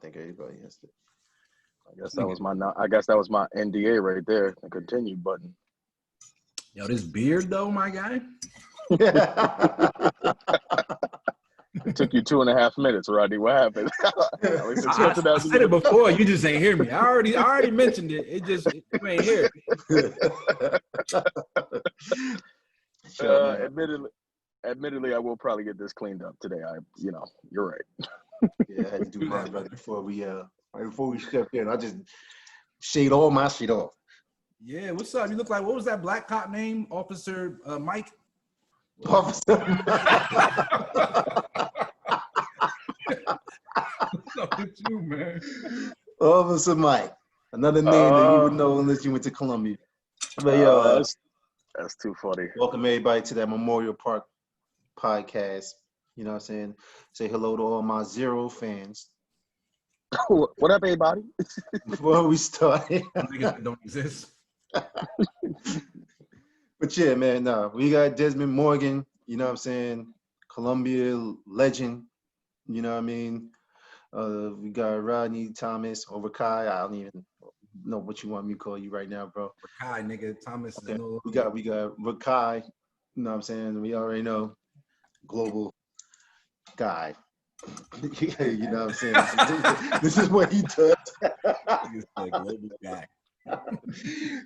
think everybody has to. I guess that was my NDA right there. The continue button. Yo, this beard though, my guy. It took you 2.5 minutes, Rodney. What happened? I said it before. You just ain't hear me. I already mentioned it. You ain't hear it. Admittedly, I will probably get this cleaned up today. You're right. Yeah, I had to do mine right before we stepped in. I just shade all my shit off. Yeah, what's up? You look like, what was that black cop name? Officer Mike? Officer What's up with you, man? Officer Mike. Another name that you would know unless you went to Columbia. But that's too funny. Welcome everybody to that Memorial Park podcast. You know what I'm saying? Say hello to all my Zero fans. What up, everybody? Before we start. Niggas don't exist. But yeah, man, we got Desmond Morgan, you know what I'm saying? Columbia legend, you know what I mean? We got Rodney, Thomas, or Rikai. I don't even know what you want me to call you right now, bro. Rikai, nigga. Thomas okay. is no. We got Rikai, you know what I'm saying? We already know global guy. You know what I'm saying? This is what he does. He's a global guy.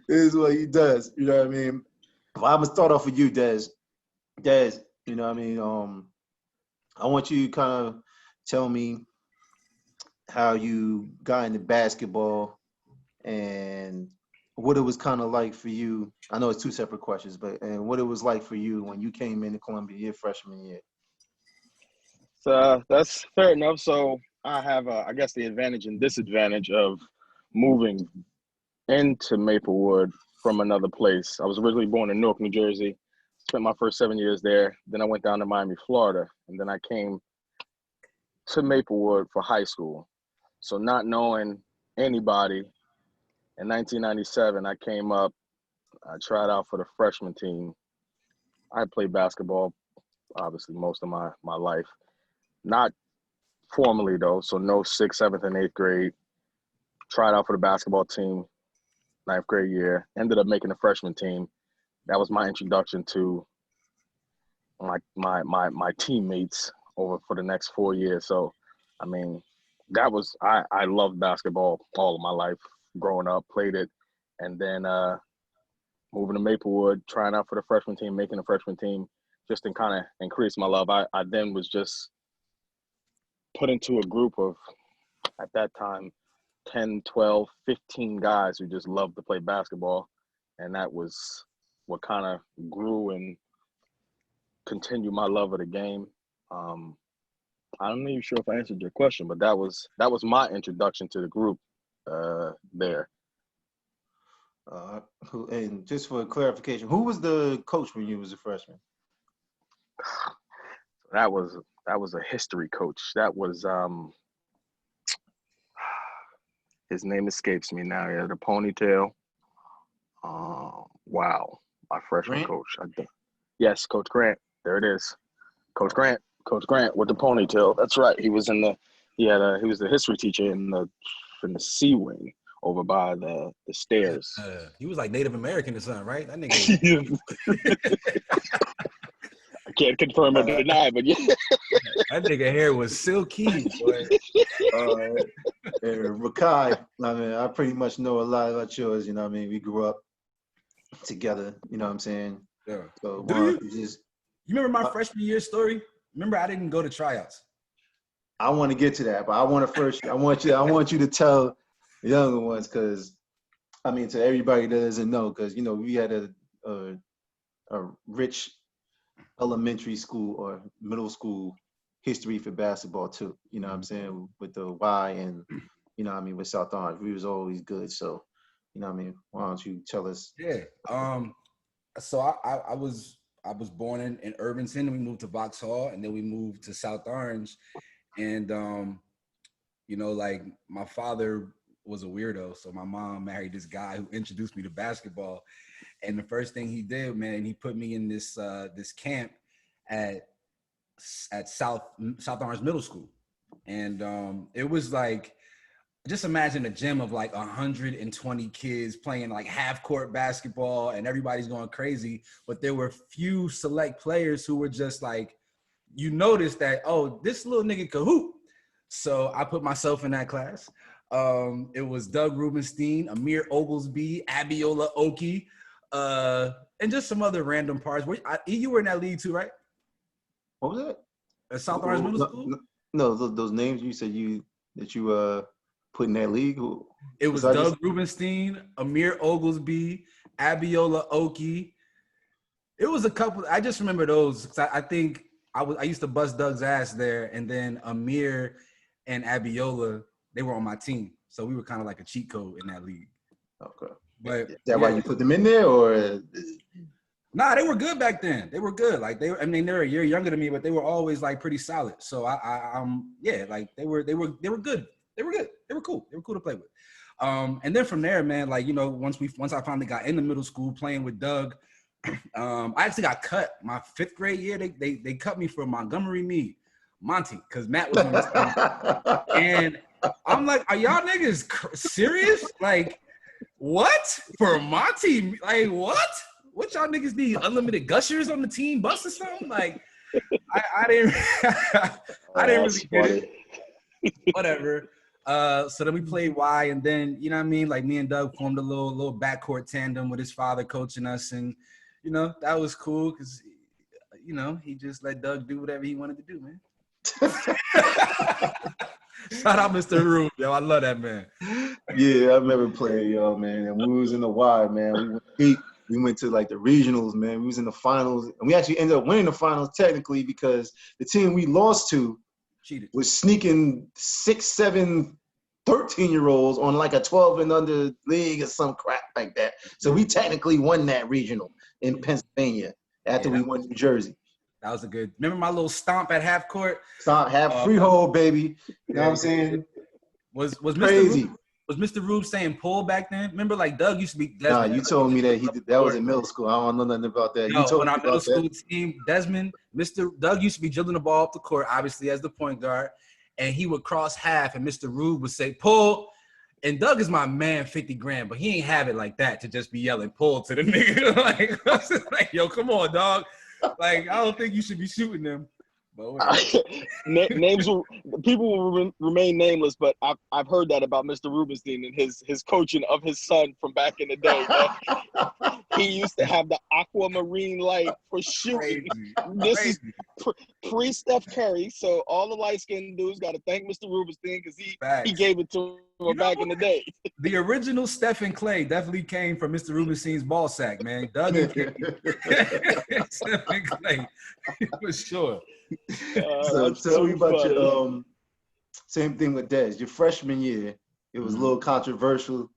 This is what he does. You know what I mean? Well, I'm gonna start off with you, Des. Des, you know what I mean? I want you to kind of tell me how you got into basketball and what it was kind of like for you. I know it's two separate questions, and what it was like for you when you came into Columbia your freshman year. So that's fair enough. So I have, I guess, the advantage and disadvantage of moving into Maplewood from another place. I was originally born in Newark, New Jersey, spent my first 7 years there. Then I went down to Miami, Florida, and then I came to Maplewood for high school. So not knowing anybody, in 1997, I came up, I tried out for the freshman team. I played basketball, obviously, most of my life. Not formally, though, so no 6th, 7th, and 8th grade. Tried out for the basketball team, 9th grade year. Ended up making the freshman team. That was my introduction to my teammates over for the next 4 years. So, I mean, that was I loved basketball all of my life growing up, played it, and then moving to Maplewood, trying out for the freshman team, making the freshman team, just to kind of increase my love. I then was just put into a group of, at that time, 10, 12, 15 guys who just loved to play basketball. And that was what kind of grew and continued my love of the game. I'm not even sure if I answered your question, but that was my introduction to the group there. And just for clarification, who was the coach when you was a freshman? That was a history coach. That was his name escapes me now. He had a ponytail. Wow, my freshman coach. Yes, Coach Grant. There it is, Coach Grant. Coach Grant with the ponytail. That's right. He was he was the history teacher in the C wing over by the stairs. He was like Native American or something, right? That nigga. I can't confirm or deny, but yeah. That nigga hair was silky, boy. Rikai, I mean, I pretty much know a lot about yours, you know what I mean? We grew up together, you know what I'm saying? Yeah. So you remember my freshman year story? Remember I didn't go to tryouts. I want to get to that, but I want you to tell the younger ones, because I mean, to everybody that doesn't know, because you know we had a rich elementary school or middle school history for basketball too. You know what I'm saying? With the Y and you know what I mean with South Orange, we was always good. So you know what I mean. Why don't you tell us? Yeah. So I was born in Irvington, and we moved to Vauxhall, and then we moved to South Orange, and you know, like my father was a weirdo, so my mom married this guy who introduced me to basketball, and the first thing he did, man, he put me in this camp at South Orange Middle School, and it was like just imagine a gym of like 120 kids playing like half court basketball and everybody's going crazy. But there were few select players who were just like, you notice that, oh, this little nigga can hoop. So I put myself in that class. It was Doug Rubenstein, Amir Oglesby, Abiola Oki, and just some other random parts. You were in that league too, right? What was that? At South Orange Middle School? No, those names you said that you put in that league. It was Doug Rubenstein, Amir Oglesby, Abiola Oki. It was a couple. I just remember those because I think I used to bust Doug's ass there, and then Amir and Abiola, they were on my team, so we were kind of like a cheat code in that league. Okay, but is that why you put them in there, or? Nah, they were good back then. They were good. Like they're a year younger than me, but they were always like pretty solid. So like they were good. They were good. They were cool. They were cool to play with. And then from there, man, like, you know, once I finally got into middle school playing with Doug, I actually got cut my 5th grade year. They cut me for Montgomery Meade, Monty, because Matt was on the team. And I'm like, are y'all niggas serious? Like, what? For Monty? Like, what? What y'all niggas need? Unlimited gushers on the team bus or something? Like, I didn't I didn't really get it. Whatever. So then we played Y, and then, you know what I mean? Like, me and Doug formed a little backcourt tandem with his father coaching us, and, you know, that was cool because, you know, he just let Doug do whatever he wanted to do, man. Shout out Mr. Rube, yo. I love that man. Yeah, I remember playing y'all, man. And we was in the Y, man. We went to like the regionals, man. We was in the finals, and we actually ended up winning the finals technically because the team we lost to cheated, was sneaking 6, 7, 13-year-olds on like a 12 and under league or some crap like that. So we technically won that regional in Pennsylvania after we won New Jersey. That was a good. Remember my little stomp at half court? Stomp, half freehold, baby. You know what I'm saying? Was crazy. Was Mr. Rube saying pull back then? Remember, like, Doug used to be Desmond. Nah, you told me that he did. That was in middle school. I don't know nothing about that. No, you told when me our about middle school that. team, Desmond, Doug used to be dribbling the ball up the court, obviously as the point guard, and he would cross half, and Mr. Rube would say pull. And Doug is my man, 50 grand, but he ain't have it like that to just be yelling pull to the nigga. like, yo, come on, dog. Like, I don't think you should be shooting them. Names will, people will remain nameless, but I've heard that about Mr. Rubenstein and his coaching of his son from back in the day. He used to have the aquamarine light for shooting. This is pre-Steph Curry, so all the light-skinned dudes got to thank Mr. Rubenstein because he gave it to him back in the day. The original Stephen Clay definitely came from Mr. Rubenstein's ball sack, man. Doug and Stephen Clay, for sure. So tell me about your same thing with Des. Your freshman year, it was a little controversial.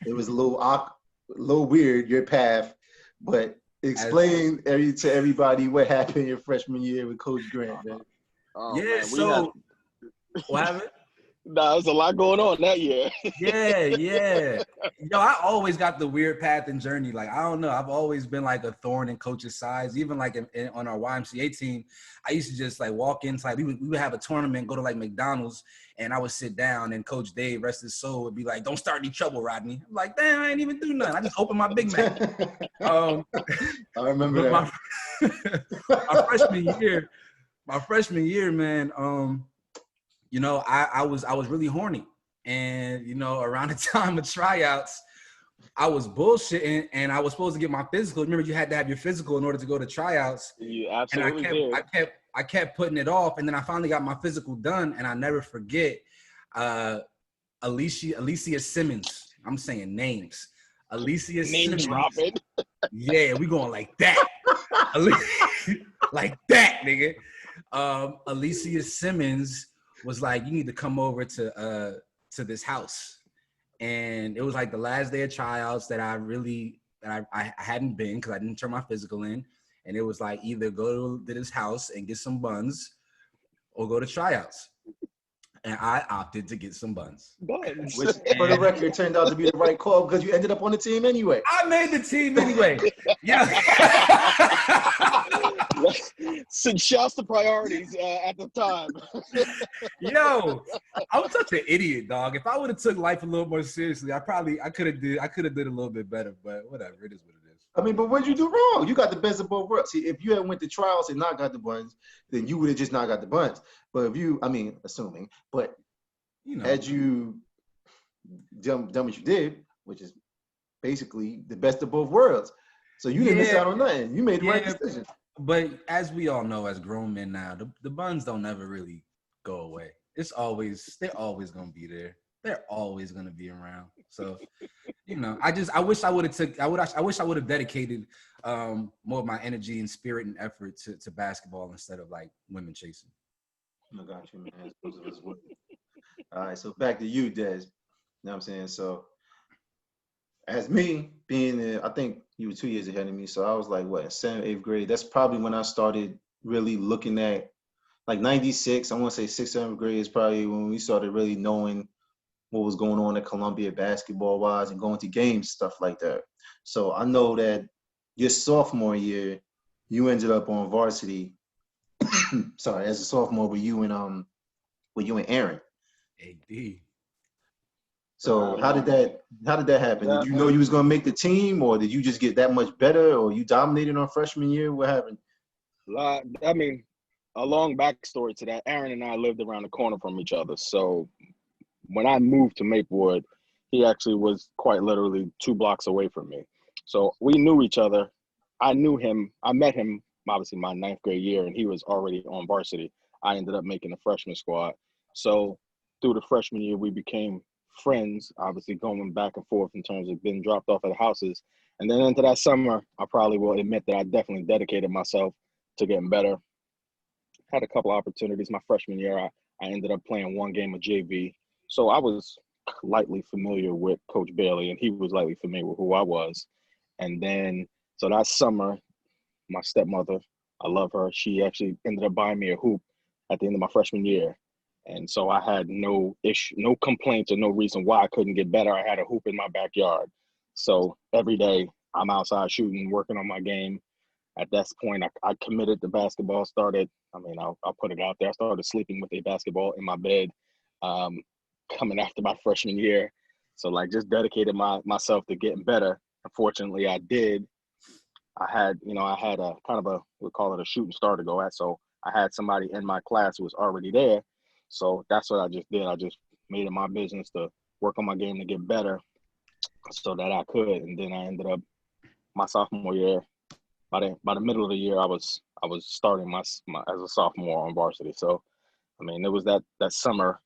It was a little weird, your path, but explain to everybody what happened your freshman year with Coach Grant, man. What happened? Nah, there's a lot going on that year. Yeah. Yo, I always got the weird path and journey. Like, I don't know. I've always been like a thorn in coach's sides. Even like on our YMCA team, I used to just like walk in. Like we would have a tournament, go to like McDonald's, and I would sit down, and Coach Dave, rest his soul, would be like, "Don't start any trouble, Rodney." I'm like, "Damn, I ain't even do nothing. I just opened my Big Mac." I remember that. My freshman year, man. You know, I was really horny, and, you know, around the time of tryouts, I was bullshitting, and I was supposed to get my physical. Remember, you had to have your physical in order to go to tryouts. You absolutely did. I kept putting it off, and then I finally got my physical done, and I never forget Alicia Simmons. I'm saying names. Alicia Simmons. Dropping. Yeah, we going like that. Like that, nigga. Alicia Simmons was like, you need to come over to this house. And it was like the last day of tryouts that I hadn't been because I didn't turn my physical in. And it was like, either go to this house and get some buns or go to tryouts. And I opted to get some buns. Which, for the record, turned out to be the right call because you ended up on the team anyway. I made the team anyway. Yeah. Shouts to priorities at the time. Yo, I'm such an idiot, dog. If I would have took life a little more seriously, I could have did a little bit better, but whatever, it is what it is. I mean, but what'd you do wrong? You got the best of both worlds. See, if you had went to trials and not got the buns, then you would have just not got the buns. But if you, I mean, assuming, but had you done what you did, which is basically the best of both worlds, so you didn't miss out on nothing. You made the right decision. But as we all know, as grown men now, the buns don't ever really go away. They're always gonna be there. They're always gonna be around. So, I wish I would have dedicated more of my energy and spirit and effort to basketball instead of like women chasing. I got you, man. All right, so back to you, Des. You know what I'm saying? So, as me being, I think you were 2 years ahead of me, so I was like, what, 7th, 8th grade? That's probably when I started really looking at, like 96, I want to say 6th, 7th grade is probably when we started really knowing what was going on at Columbia basketball-wise and going to games, stuff like that. So I know that your sophomore year, you ended up on varsity, sorry, as a sophomore with you and Aaron. AD. So how did that happen? Did you know you was gonna make the team, or did you just get that much better, or you dominated on freshman year? What happened? I mean, a long backstory to that. Aaron and I lived around the corner from each other. So when I moved to Maplewood, he actually was quite literally 2 blocks away from me. So we knew each other. I knew him. I met him obviously my 9th grade year, and he was already on varsity. I ended up making the freshman squad. So through the freshman year, we became friends, obviously going back and forth in terms of being dropped off at houses. And then into that summer, I probably will admit that I definitely dedicated myself to getting better. Had a couple opportunities my freshman year. I ended up playing 1 game of JV. So I was lightly familiar with Coach Bailey, and he was lightly familiar with who I was. And then, so that summer, my stepmother, I love her, she actually ended up buying me a hoop at the end of my freshman year. And so I had no issue, no complaints, or no reason why I couldn't get better. I had a hoop in my backyard. So every day I'm outside shooting, working on my game. At that point, I committed to basketball, I'll put it out there. I started sleeping with a basketball in my bed coming after my freshman year. So like just dedicated myself to getting better. Unfortunately, I did. I had a kind of we call it a shooting star to go at. So I had somebody in my class who was already there. So that's what I just did. I just made it my business to work on my game to get better so that I could. And then I ended up my sophomore year. By the middle of the year, I was starting my as a sophomore on varsity. So, I mean, it was that summer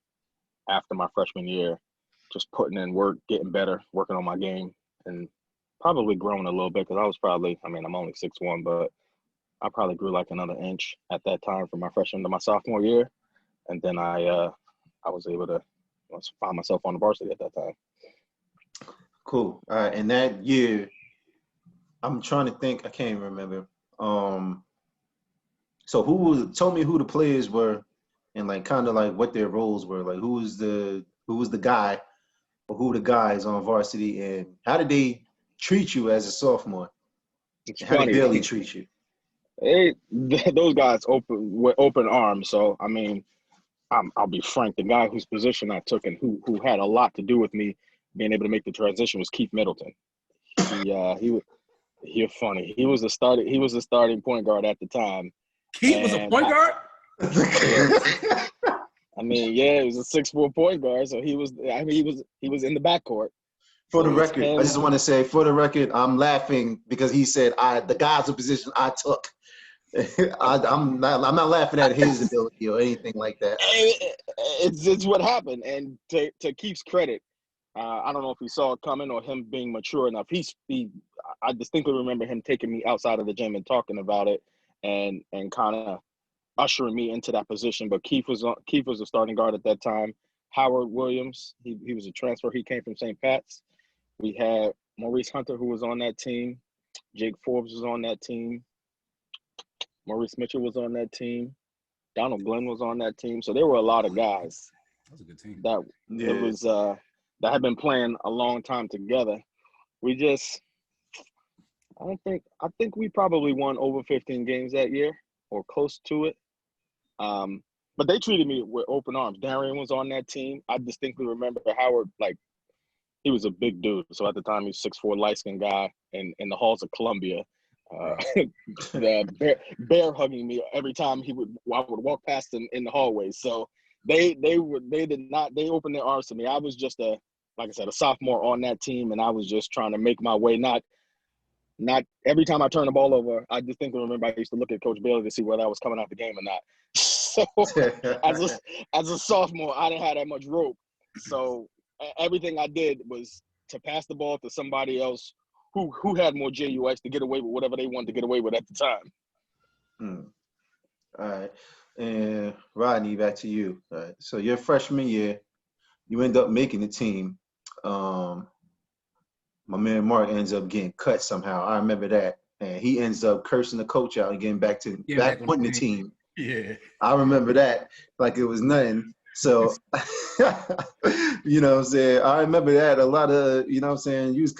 after my freshman year, just putting in work, getting better, working on my game, and probably growing a little bit because I was probably, I'm only 6'1", but I probably grew like another inch at that time from my freshman to my sophomore year. And then I was able to find myself on the varsity at that time. Cool. All right. And that year, I'm trying to think. I can't even remember. So tell me who the players were, and like kind of like what their roles were. Like who was the guy, or who the guys on varsity, and how did they treat you as a sophomore? How did Bailey treat you? Those guys with open arms. So I mean, I'll be frank. The guy whose position I took and who had a lot to do with me being able to make the transition was Keith Middleton. He was funny. He was the starting point guard at the time. Keith was a point guard? I mean, yeah, he was a 6'4" point guard, so he was in the backcourt. For the record, I just want to say, for the record, I'm laughing because he said the guy's position I took. I'm not laughing at his ability or anything like that. It's what happened, and to Keith's credit, I don't know if he saw it coming or him being mature enough. I distinctly remember him taking me outside of the gym and talking about it, and kind of ushering me into that position. But Keith was a starting guard at that time. Howard Williams, he was a transfer. He came from St. Pat's. We had Maurice Hunter, who was on that team. Jake Forbes was on that team. Maurice Mitchell was on that team. Donald Glenn was on that team. So there were a lot of guys. That was a good team. That had been playing a long time together. We just, I think we probably won over 15 games that year or close to it. But they treated me with open arms. Darian was on that team. I distinctly remember Howard, like, he was a big dude. So at the time, he was 6'4", light-skinned guy in the halls of Columbia. The bear hugging me every time I would walk past him in the hallways. So they opened their arms to me. I was just like I said, a sophomore on that team, and I was just trying to make my way. Not every time I turned the ball over, I distinctly remember I used to look at Coach Bailey to see whether I was coming out the game or not. So as a sophomore, I didn't have that much rope. So everything I did was to pass the ball to somebody else who had more JUX to get away with whatever they wanted to get away with at the time. All right. And Rodney, back to you. All right. So your freshman year, you end up making the team. My man Mark ends up getting cut somehow. I remember that. And he ends up cursing the coach out and getting back on the team. Yeah. I remember that like it was nothing. So, you know what I'm saying? I remember that a lot of, you know what I'm saying, you was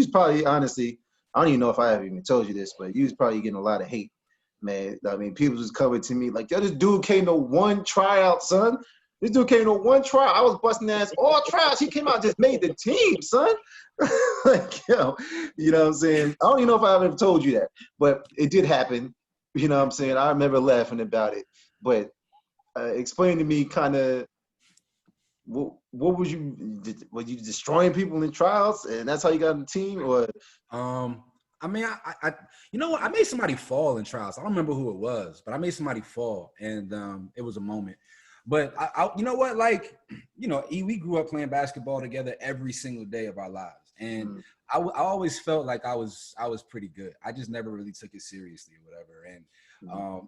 probably, honestly, I don't even know if I ever even told you this, but you was probably getting a lot of hate, man. I mean, people was coming to me like, yo, this dude came to one tryout, son. This dude came to one tryout. I was busting ass all tryouts. He came out, just made the team, son. Like, yo, you know what I'm saying? I don't even know if I ever told you that, but it did happen. You know what I'm saying? I remember laughing about it. But explain to me kind of what were you destroying people in trials and that's how you got on the team? Or I mean, I you know what, I made somebody fall in trials. I don't remember who it was, but I made somebody fall, and it was a moment. But I you know what, like, you know, we grew up playing basketball together every single day of our lives, and I always felt like I was pretty good. I just never really took it seriously or whatever, and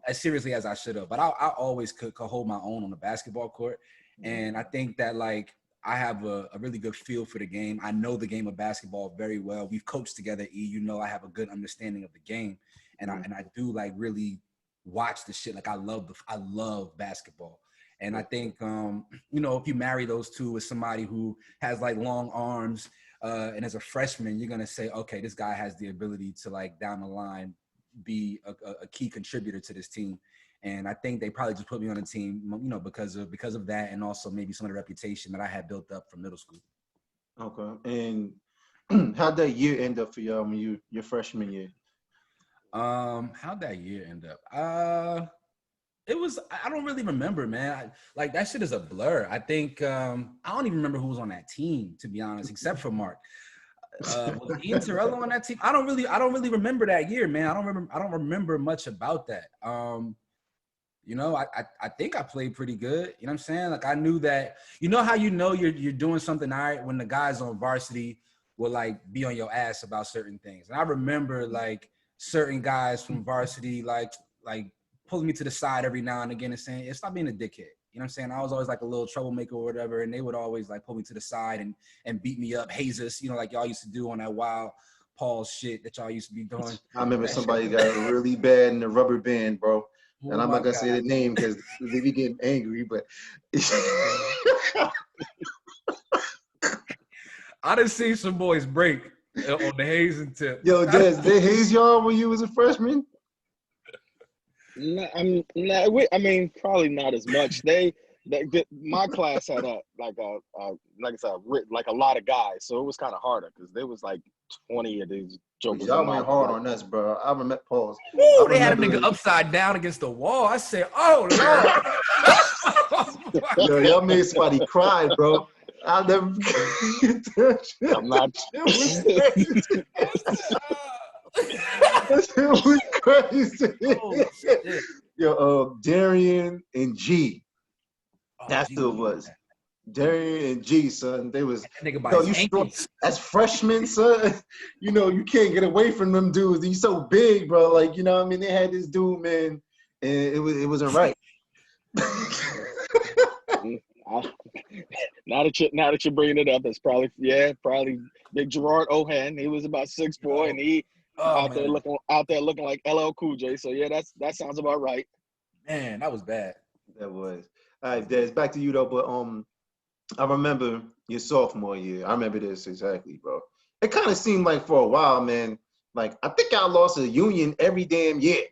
as seriously as I should have. But I always could hold my own on the basketball court, and I think that, like, I have a really good feel for the game. I know the game of basketball very well. We've coached together, E. You know, I have a good understanding of the game, and I do, like, really watch the shit. Like, I love basketball. And I think, you know, if you marry those two with somebody who has, like, long arms, and as a freshman, you're going to say, okay, this guy has the ability to, like, down the line be a key contributor to this team. And I think they probably just put me on the team, you know, because of that, and also maybe some of the reputation that I had built up from middle school. Okay. And how'd that year end up for you, your freshman year? How'd that year end up? It was, I don't really remember, man. Like, that shit is a blur. I think, I don't even remember who was on that team, to be honest, except for Mark. Was Ian Torello on that team? I don't really remember that year, man. I don't remember much about that. You know, I think I played pretty good. You know what I'm saying? Like, I knew that, you know how you know you're doing something all right when the guys on varsity will, like, be on your ass about certain things. And I remember, like, certain guys from varsity, like pulling me to the side every now and again and saying, yeah, stop being a dickhead. You know what I'm saying? I was always, like, a little troublemaker or whatever, and they would always, like, pull me to the side and beat me up, haze us, you know, like y'all used to do on that wild Paul shit that y'all used to be doing. I remember somebody got really bad in the rubber band, bro. And I'm not going to say the name because they be getting angry, but. I done seen some boys break on the hazing tip. Yo, Des, they haze y'all when you was a freshman? No, I mean, probably not as much. My class had like I said, like a lot of guys, so it was kind of harder because there was like 20 of these jokers. Y'all went hard on us, bro. I remember Pauls. Woo, they had a nigga upside down against the wall. I said, "Oh Lord!" Yo, y'all made somebody cry, bro. I'll never forget that shit. I'm not. It was crazy. Oh, shit. Yo, Darian and G. That's who it was. Darian and G, son. They was, as freshmen, son. You know, you can't get away from them dudes. He's so big, bro. Like, you know what I mean? They had this dude, man, and it wasn't right. Now that you're bringing it up, it's probably big Gerard Ohan. He was about 6'4", and he out there looking like LL Cool J. So yeah, that sounds about right. Man, that was bad. That was. All right, Des, back to you though. But I remember your sophomore year. I remember this exactly, bro. It kind of seemed like for a while, man, Like, I think I lost a Union every damn year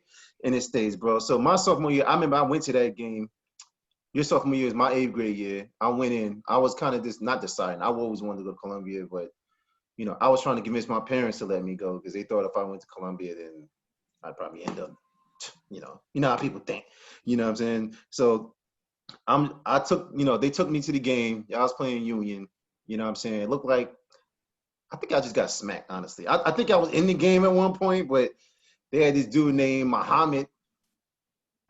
in the States, bro. So my sophomore year, I remember I went to that game. Your sophomore year is my 8th grade year. I went in. I was kind of just not deciding. I always wanted to go to Columbia, but, you know, I was trying to convince my parents to let me go because they thought if I went to Columbia, then I'd probably end up, you know how people think. You know what I'm saying? So they took me to the game. I was playing Union. You know what I'm saying? It looked like, I think I just got smacked, honestly. I think I was in the game at one point, but they had this dude named Muhammad,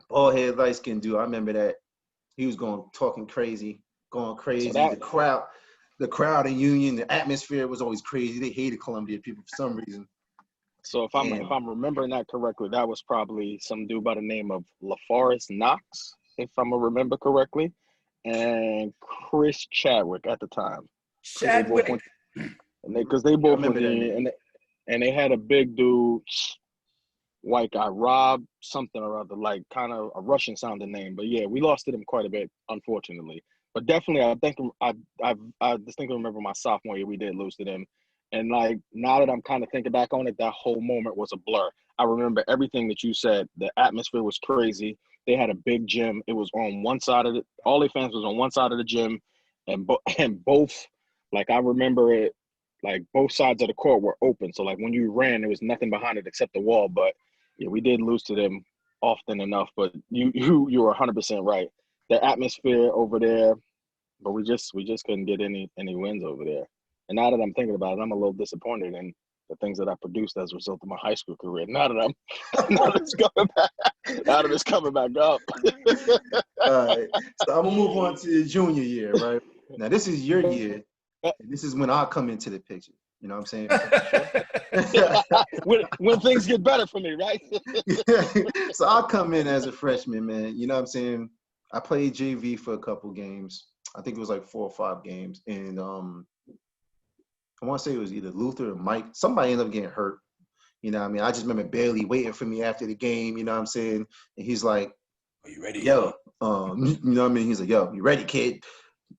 bald head, light skinned dude. I remember that. He was going crazy. So The crowd in Union, the atmosphere was always crazy. They hated Columbia people for some reason. so if I'm remembering that correctly, that was probably some dude by the name of LaForest Knox, if I'm gonna remember correctly, and Chris Chadwick at the time. Chadwick. Because they both went that in, and they had a big dude, white guy, Rob something or other, like kind of a Russian sounding name. But yeah, we lost to them quite a bit, unfortunately. But definitely, I think I distinctly remember my sophomore year we did lose to them. And like now that I'm kind of thinking back on it, that whole moment was a blur. I remember everything that you said. The atmosphere was crazy. They had a big gym. It was on one side of it. All the fans was on one side of the gym, and both, like I remember it, like both sides of the court were open. So like when you ran, there was nothing behind it except the wall. But yeah, we did lose to them often enough. But you were 100% right. The atmosphere over there, but we just couldn't get any wins over there. And now that I'm thinking about it, I'm a little disappointed in the things that I produced as a result of my high school career. Now that it's coming back up. All right. So I'm gonna move on to the junior year, right? Now this is your year. And this is when I come into the picture. You know what I'm saying? when things get better for me, right? So I'll come in as a freshman, man. You know what I'm saying? I played JV for a couple games. I think it was like 4 or 5 games. And I want to say it was either Luther or Mike. Somebody ended up getting hurt. You know what I mean? I just remember Bailey waiting for me after the game. You know what I'm saying? And he's like, "Are you ready?" Yo, you know what I mean? He's like, yo, you ready, kid?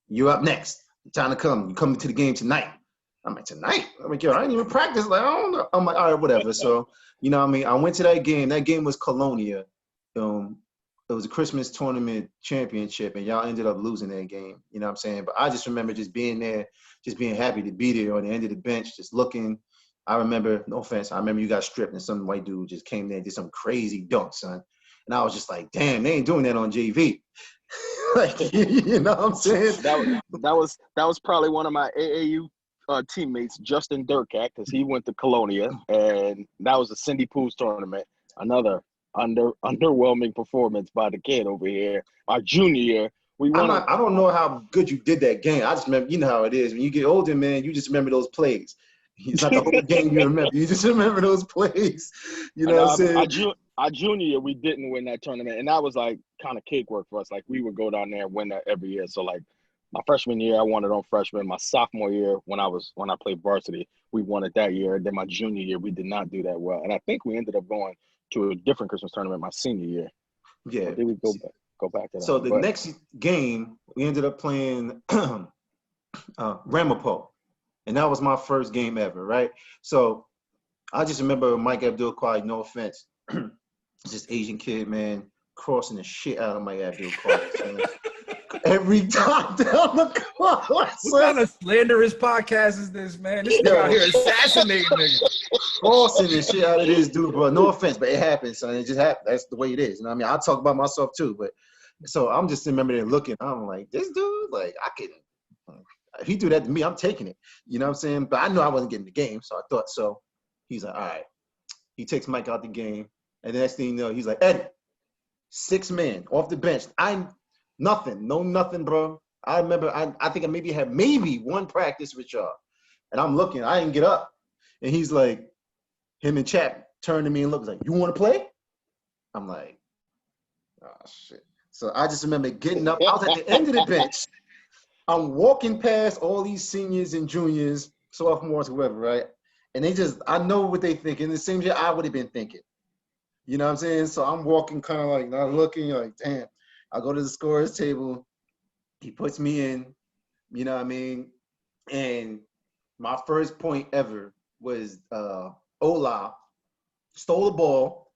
You're up next. Time to come. You coming to the game tonight. I'm like, tonight? I'm like, yo, I didn't even practice. Like, I don't know. I'm like, all right, whatever. So, you know what I mean? I went to that game. That game was Colonia. It was a Christmas tournament championship, and y'all ended up losing that game. You know what I'm saying? But I just remember just being there, just being happy to be there on the end of the bench, just looking. I remember, no offense, I remember you got stripped and some white dude just came there and did some crazy dunk, son. And I was just like, damn, they ain't doing that on JV. Like, you know what I'm saying? That was probably one of my AAU teammates, Justin Durkat, because he went to Colonia, and that was a Cindy Pools tournament. Another underwhelming performance by the kid over here. Our junior year, we won. I don't know how good you did that game. I just remember, you know how it is. When you get older, man, you just remember those plays. It's not the whole game you remember. You just remember those plays. You know what I'm saying? Our junior year, we didn't win that tournament, and that was like kind of cakework for us. Like we would go down there and win that every year. So like my freshman year, I won it on freshman. My sophomore year, when I played varsity, we won it that year. And then my junior year, we did not do that well, and I think we ended up going to a different Christmas tournament my senior year. Yeah. Or did we go back to that? So the next game, we ended up playing Ramapo. And that was my first game ever, right? So I just remember Mike Abdul-Qadir, no offense, just Asian kid, man, crossing the shit out of Mike Abdul-Qadir. Every time down the court. What kind of slanderous podcast is this, man? This nigga out here assassinating niggas. Crossing the shit out of this dude, bro. No offense, but it happens, son. It just happens. That's the way it is. You know what I mean? I talk about myself too, but so I'm just remember there looking. I'm like, this dude, like, I could. If he do that to me, I'm taking it. You know what I'm saying? But I knew I wasn't getting the game, so I thought so. He's like, all right. He takes Mike out the game, and the next thing you know, he's like, Eddie, 6 men off the bench. Nothing, bro. I remember, I think I maybe had one practice with y'all, and I'm looking. I didn't get up, and he's like, him and Chap turned to me and looked like, you want to play? I'm like, oh shit. So I just remember getting up. I was at the end of the bench. I'm walking past all these seniors and juniors, sophomores, whoever, right? And I know what they think. In the same year, I would have been thinking. You know what I'm saying? So I'm walking kind of like, not looking, like, damn. I go to the scorer's table. He puts me in, you know what I mean? And my first point ever was Ola stole the ball.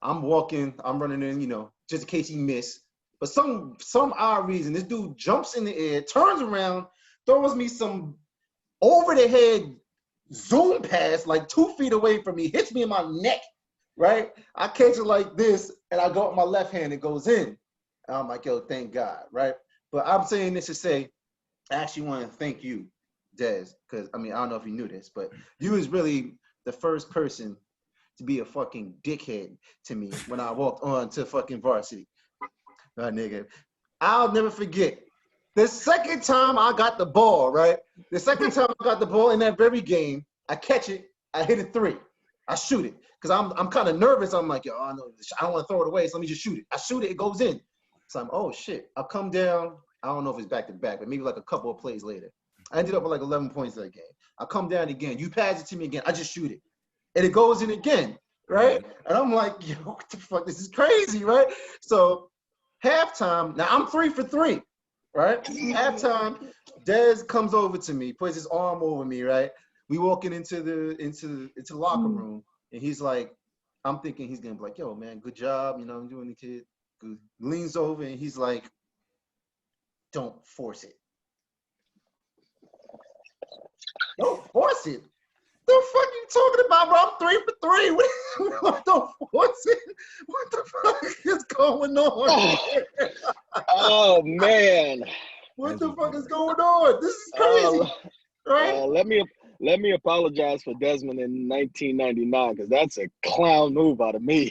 I'm walking, I'm running in, you know, just in case he missed. But some odd reason, this dude jumps in the air, turns around, throws me some over the head zoom pass like 2 feet away from me, hits me in my neck, right? I catch it like this, and I go with my left hand, it goes in. And I'm like, yo, thank God, right? But I'm saying this to say, I actually want to thank you, Des, because, I mean, I don't know if you knew this, but you was really the first person to be a fucking dickhead to me when I walked on to fucking varsity. Nigga, I'll never forget. The second time I got the ball, right? The second time I got the ball in that very game, I catch it, I hit a 3. I shoot it. Because I'm kind of nervous. I'm like, yo, I don't want to throw it away, so let me just shoot it. I shoot it, it goes in. So I'm, oh shit. I come down, I don't know if it's back to back, but maybe like a couple of plays later. I ended up with like 11 points that game. I come down again, you pass it to me again, I just shoot it. And it goes in again, right? And I'm like, yo, what the fuck? This is crazy, right? So halftime, now I'm 3 for 3, right? Halftime, Dez comes over to me, puts his arm over me, right? We walking into the locker room, and he's like, I'm thinking he's gonna be like, yo, man, good job, you know, I'm doing the kid. Good. Leans over and he's like, don't force it. Don't force it. The fuck you talking about, bro? I'm 3 for 3. Don't force it. What the fuck is going on? Oh man. What the fuck is going on? This is crazy. Right? Let me apologize for Desmond in 1999 because that's a clown move out of me.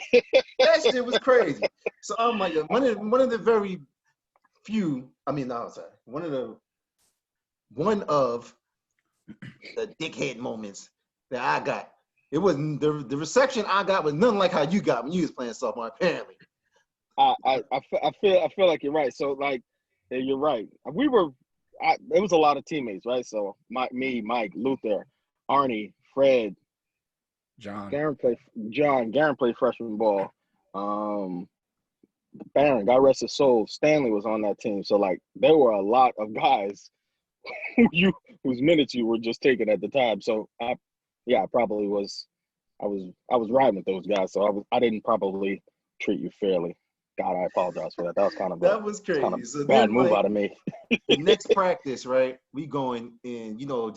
That shit was crazy. So I'm like, one of the very few. I mean, no, sorry. One of the dickhead moments that I got. It wasn't the reception I got was nothing like how you got when you was playing sophomore. Apparently. I feel like you're right. So like, yeah, you're right. It was a lot of teammates, right? So me, Mike, Luther, Arnie, Fred, John. Garen played freshman ball. Barron, God rest his soul, Stanley was on that team. So like there were a lot of guys whose minutes you were just taking at the time. So I probably was I was riding with those guys. So I didn't probably treat you fairly. God, I apologize for that. That was kind of was crazy. Kind of so bad move out of me. The next practice, right? We going in, you know,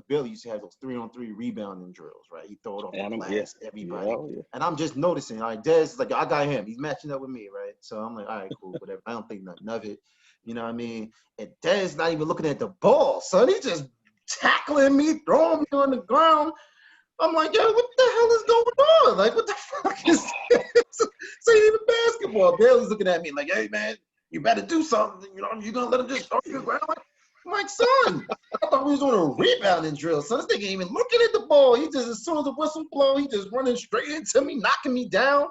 Billy used to have those 3-on-3 rebounding drills, right? He throw it on the glass, everybody. Yeah. And I'm just noticing, all right, Dez, like, I got him. He's matching up with me, right? So I'm like, all right, cool, whatever. I don't think nothing of it. You know what I mean? And Dez not even looking at the ball, son. He just tackling me, throwing me on the ground. I'm like, yo, what the hell is going on? Like, what the fuck is this? So even basketball, Bailey's looking at me like, hey, man, you better do something. You know, you're going to let him just throw you around? I'm like, son, I thought we was on a rebounding drill. Son, this nigga ain't even looking at the ball. He just, as soon as the whistle blow, he just running straight into me, knocking me down.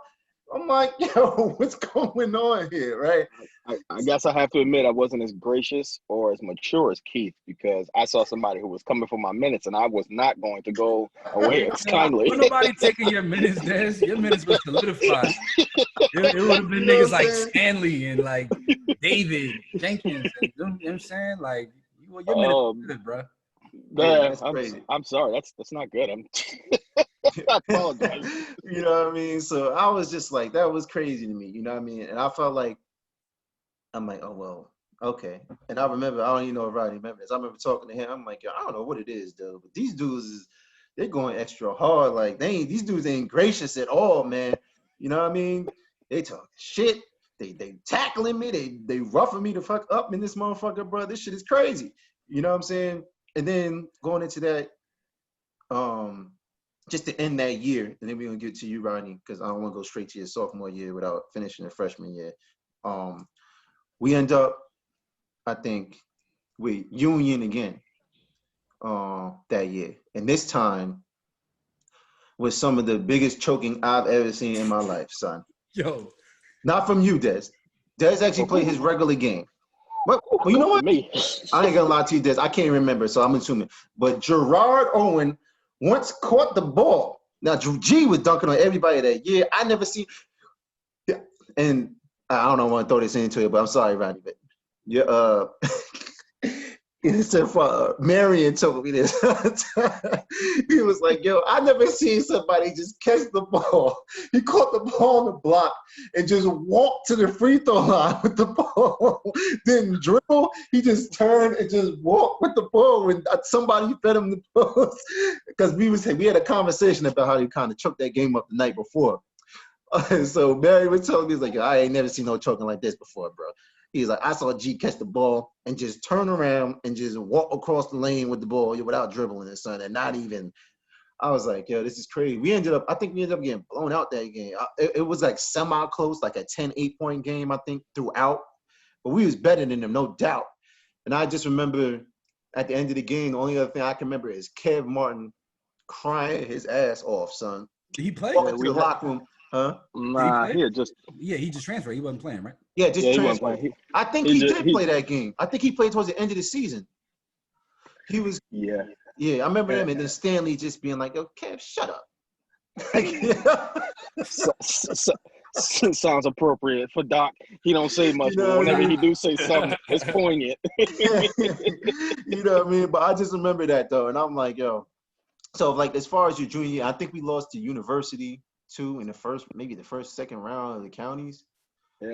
I'm like, yo, what's going on here, right? I guess I have to admit I wasn't as gracious or as mature as Keith because I saw somebody who was coming for my minutes and I was not going to go away as kindly. Nobody taking your minutes, Des. Your minutes were solidified. It would have been niggas like Stanley and like David Jenkins. And, you know what I'm saying? Like, your minutes were good, bro. Man, I'm sorry. That's not good. I apologize. You know what I mean? So I was just like, that was crazy to me. You know what I mean? And I felt like, I'm like, oh, well, okay. And I remember, I don't even know if Rodney remembers this. I remember talking to him. I'm like, yo, I don't know what it is, though. But these dudes, they're going extra hard. Like, these dudes ain't gracious at all, man. You know what I mean? They talk shit. They tackling me. They roughing me the fuck up in this motherfucker, bro. This shit is crazy. You know what I'm saying? And then going into that, just to end that year, and then we're going to get to you, Rodney, because I don't want to go straight to your sophomore year without finishing the freshman year. We end up, I think, with Union again that year. And this time was some of the biggest choking I've ever seen in my life, son. Yo. Not from you, Des. Des actually played his regular game. Well, you know what? Me. I ain't gonna lie to you, Des. I can't remember, so I'm assuming. But Gerard Owen once caught the ball. Now, G was dunking on everybody that year. I never seen – and I don't know, I want to throw this into it, but I'm sorry, Rodney. But He said, Marion told me this. He was like, yo, I never seen somebody just catch the ball. He caught the ball on the block and just walked to the free throw line with the ball. Didn't dribble. He just turned and just walked with the ball when somebody fed him the post. Because we had a conversation about how he kind of choked that game up the night before. So Barry was telling me, he's like, I ain't never seen no choking like this before, bro. He's like, I saw G catch the ball and just turn around and just walk across the lane with the ball without dribbling it, son. And not even, I was like, yo, this is crazy. I think we ended up getting blown out that game. It was like semi-close, like a 10-8 point game, I think, throughout. But we was better than them, no doubt. And I just remember at the end of the game, the only other thing I can remember is Kev Martin crying his ass off, son. Did he play? Walking to the locker room. Huh? Nah, he just transferred. He wasn't playing, right? Yeah, just he transferred. I think he did play that game. I think he played towards the end of the season. He was. Yeah, I remember him, and then Stanley just being like, "Yo, Kev, shut up." Sounds appropriate for Doc. He don't say much, but whenever he do say something, it's poignant. You know what I mean? But I just remember that though, and I'm like, yo. So like as far as your junior year, I think we lost to University too in maybe the first, second round of the counties,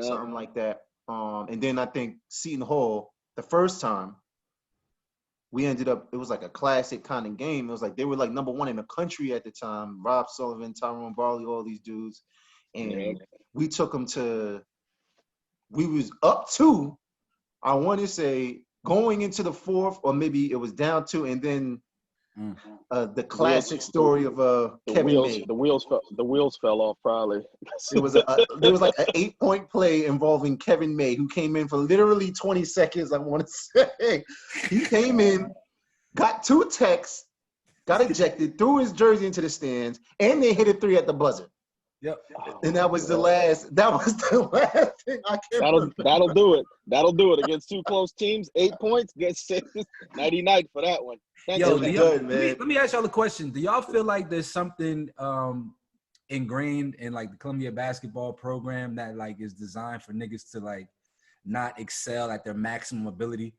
something like that. And then I think Seton Hall, the first time we ended up, it was like a classic kind of game. It was like they were like number one in the country at the time. Rob Sullivan, Tyrone Barley, all these dudes, and we took them to. We was up 2. I want to say going into the fourth, or maybe it was down 2, and then. The classic story of Kevin May. The wheels fell off probably. There was like an 8-point play involving Kevin May, who came in for literally 20 seconds. I want to say he came in, got 2 techs, got ejected, threw his jersey into the stands, and they hit a 3 at the buzzer. Yep. And that was the last. That was the last thing I can remember. That'll do it. That'll do it against 2 close teams. 8 points. Get 6. Nighty night for that one. Yo, let me ask y'all a question. Do y'all feel like there's something ingrained in like the Columbia basketball program that like is designed for niggas to like not excel at their maximum ability?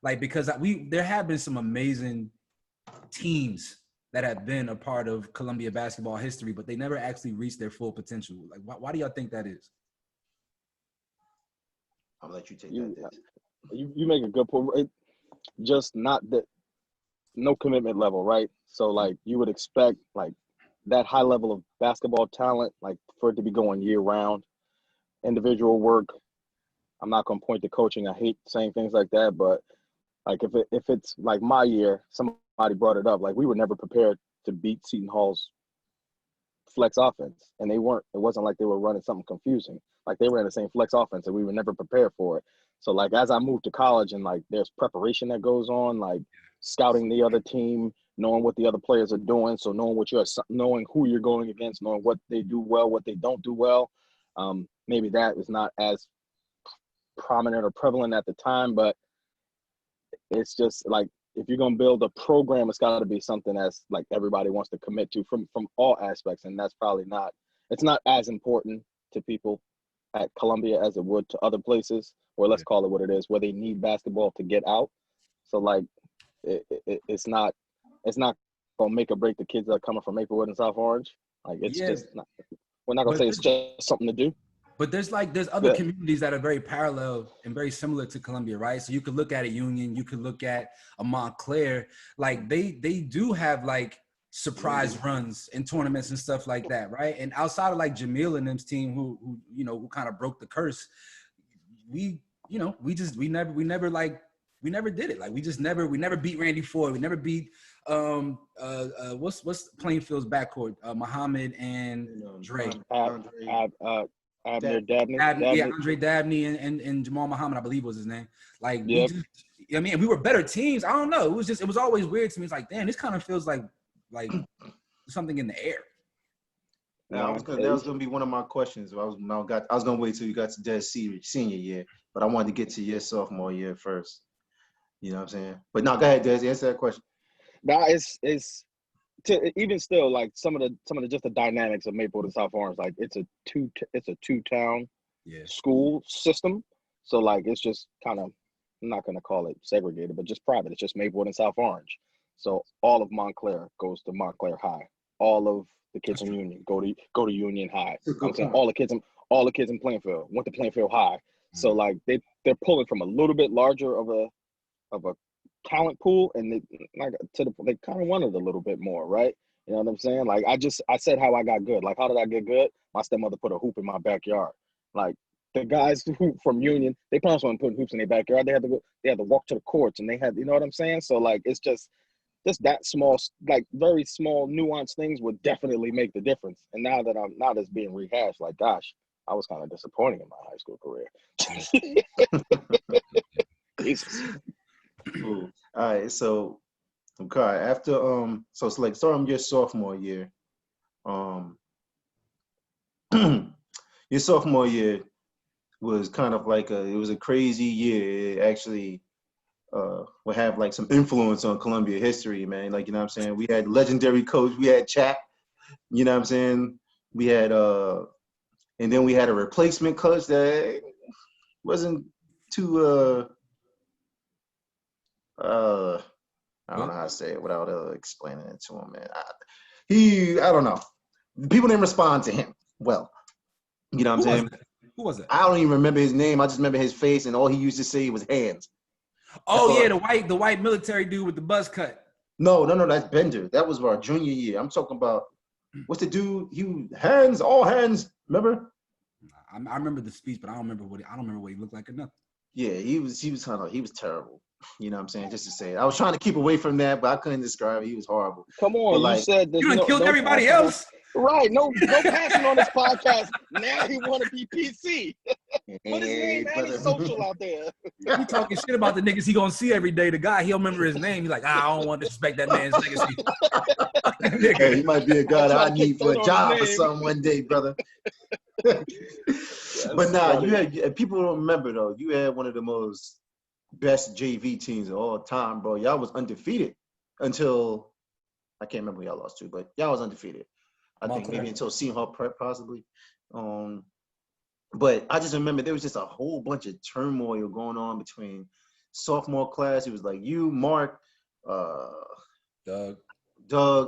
Like because there have been some amazing teams that have been a part of Columbia basketball history, but they never actually reached their full potential. Like why do y'all think that is? I'll let you take that. You make a good point. Just not that. No commitment level, right? So like you would expect like that high level of basketball talent, like for it to be going year round, individual work. I'm not gonna point to coaching. I hate saying things like that, but like if it's like my year, somebody brought it up. Like we were never prepared to beat Seton Hall's flex offense, and they weren't. It wasn't like they were running something confusing. Like they ran the same flex offense, and we were never prepared for it. So like as I moved to college, and like there's preparation that goes on, like scouting the other team, knowing what the other players are doing, so knowing who you're going against, knowing what they do well, what they don't do well. Maybe that was not as prominent or prevalent at the time, but it's just like if you're gonna build a program, it's got to be something that's like everybody wants to commit to from all aspects, and that's probably not. It's not as important to people at Columbia as it would to other places, or let's call it what it is, where they need basketball to get out. So like. It's not gonna make or break the kids that are coming from Maplewood and South Orange. Like it's just not. We're not gonna say it's just something to do. But there's other communities that are very parallel and very similar to Columbia, right? So you could look at a Union, you could look at a Montclair. Like they do have like surprise runs in tournaments and stuff like that, right? And outside of like Jamil and them's team, who kind of broke the curse, we never did it. Like we never beat Randy Ford. We never beat what's Plainfield's backcourt? Muhammad and Dre. Abner Dabney. Yeah, Andre Dabney and Jamal Muhammad, I believe was his name. Like we were better teams. I don't know. It was always weird to me. It's like, damn, this kind of feels like something in the air. Now, that was gonna be one of my questions. I was gonna wait till you got to Des senior year, but I wanted to get to your sophomore year first. You know what I'm saying? But no, go ahead, Des. Answer that question. Now it's even still like some of the just the dynamics of Maplewood and South Orange. Like it's a two town school system. So like it's just kind of I'm not gonna call it segregated, but just private. It's just Maplewood and South Orange. So all of Montclair goes to Montclair High. All of the kids in Union go to Union High. I'm saying all the kids in Plainfield went to Plainfield High. So like they're pulling from a little bit larger of a talent pool, and they kind of wanted a little bit more, right? You know what I'm saying? Like I said how I got good. Like how did I get good? My stepmother put a hoop in my backyard. Like the guys who from Union, they promised on putting hoops in their backyard. They had to walk to the courts, and they had, you know what I'm saying? So like it's just that small, like very small nuanced things would definitely make the difference. And now that's being rehashed, like gosh, I was kind of disappointing in my high school career. Jesus. Cool. All right, so okay, after so it's like starting your sophomore year. Your sophomore year was kind of like it was a crazy year. It actually will have like some influence on Columbia history, man. Like, you know what I'm saying? We had legendary coach, we had Chap, you know what I'm saying? We had and then we had a replacement coach that wasn't too I don't know how to say it without explaining it to him, man. I don't know. People didn't respond to him well. You know what I'm saying? Who was it? I don't even remember his name. I just remember his face, and all he used to say was hands. Oh yeah, the white military dude with the buzz cut. No, that's Bender. That was our junior year. I'm talking about what's the dude? All hands. Remember? I remember the speech, but I don't remember what he looked like or nothing. Yeah, he was terrible. You know what I'm saying? Just to say it. I was trying to keep away from that, but I couldn't describe it. He was horrible. Come on, but you said that you done killed everybody else. Right, no passing on this podcast. Now he want to be PC. Put his name and his social out there. He talking shit about the niggas he gonna see every day. The guy, he'll remember his name. He's like, I don't want to disrespect that man's legacy. Hey, he might be a guy that I need for a job or something one day, brother. But nah, you had people don't remember though. You had one of the most best JV teams of all time, bro. Y'all was undefeated until I can't remember who y'all lost to, but y'all was undefeated. I think maybe until Seahawk Prep possibly. But I just remember there was just a whole bunch of turmoil going on between sophomore class. It was like you, Mark, Doug,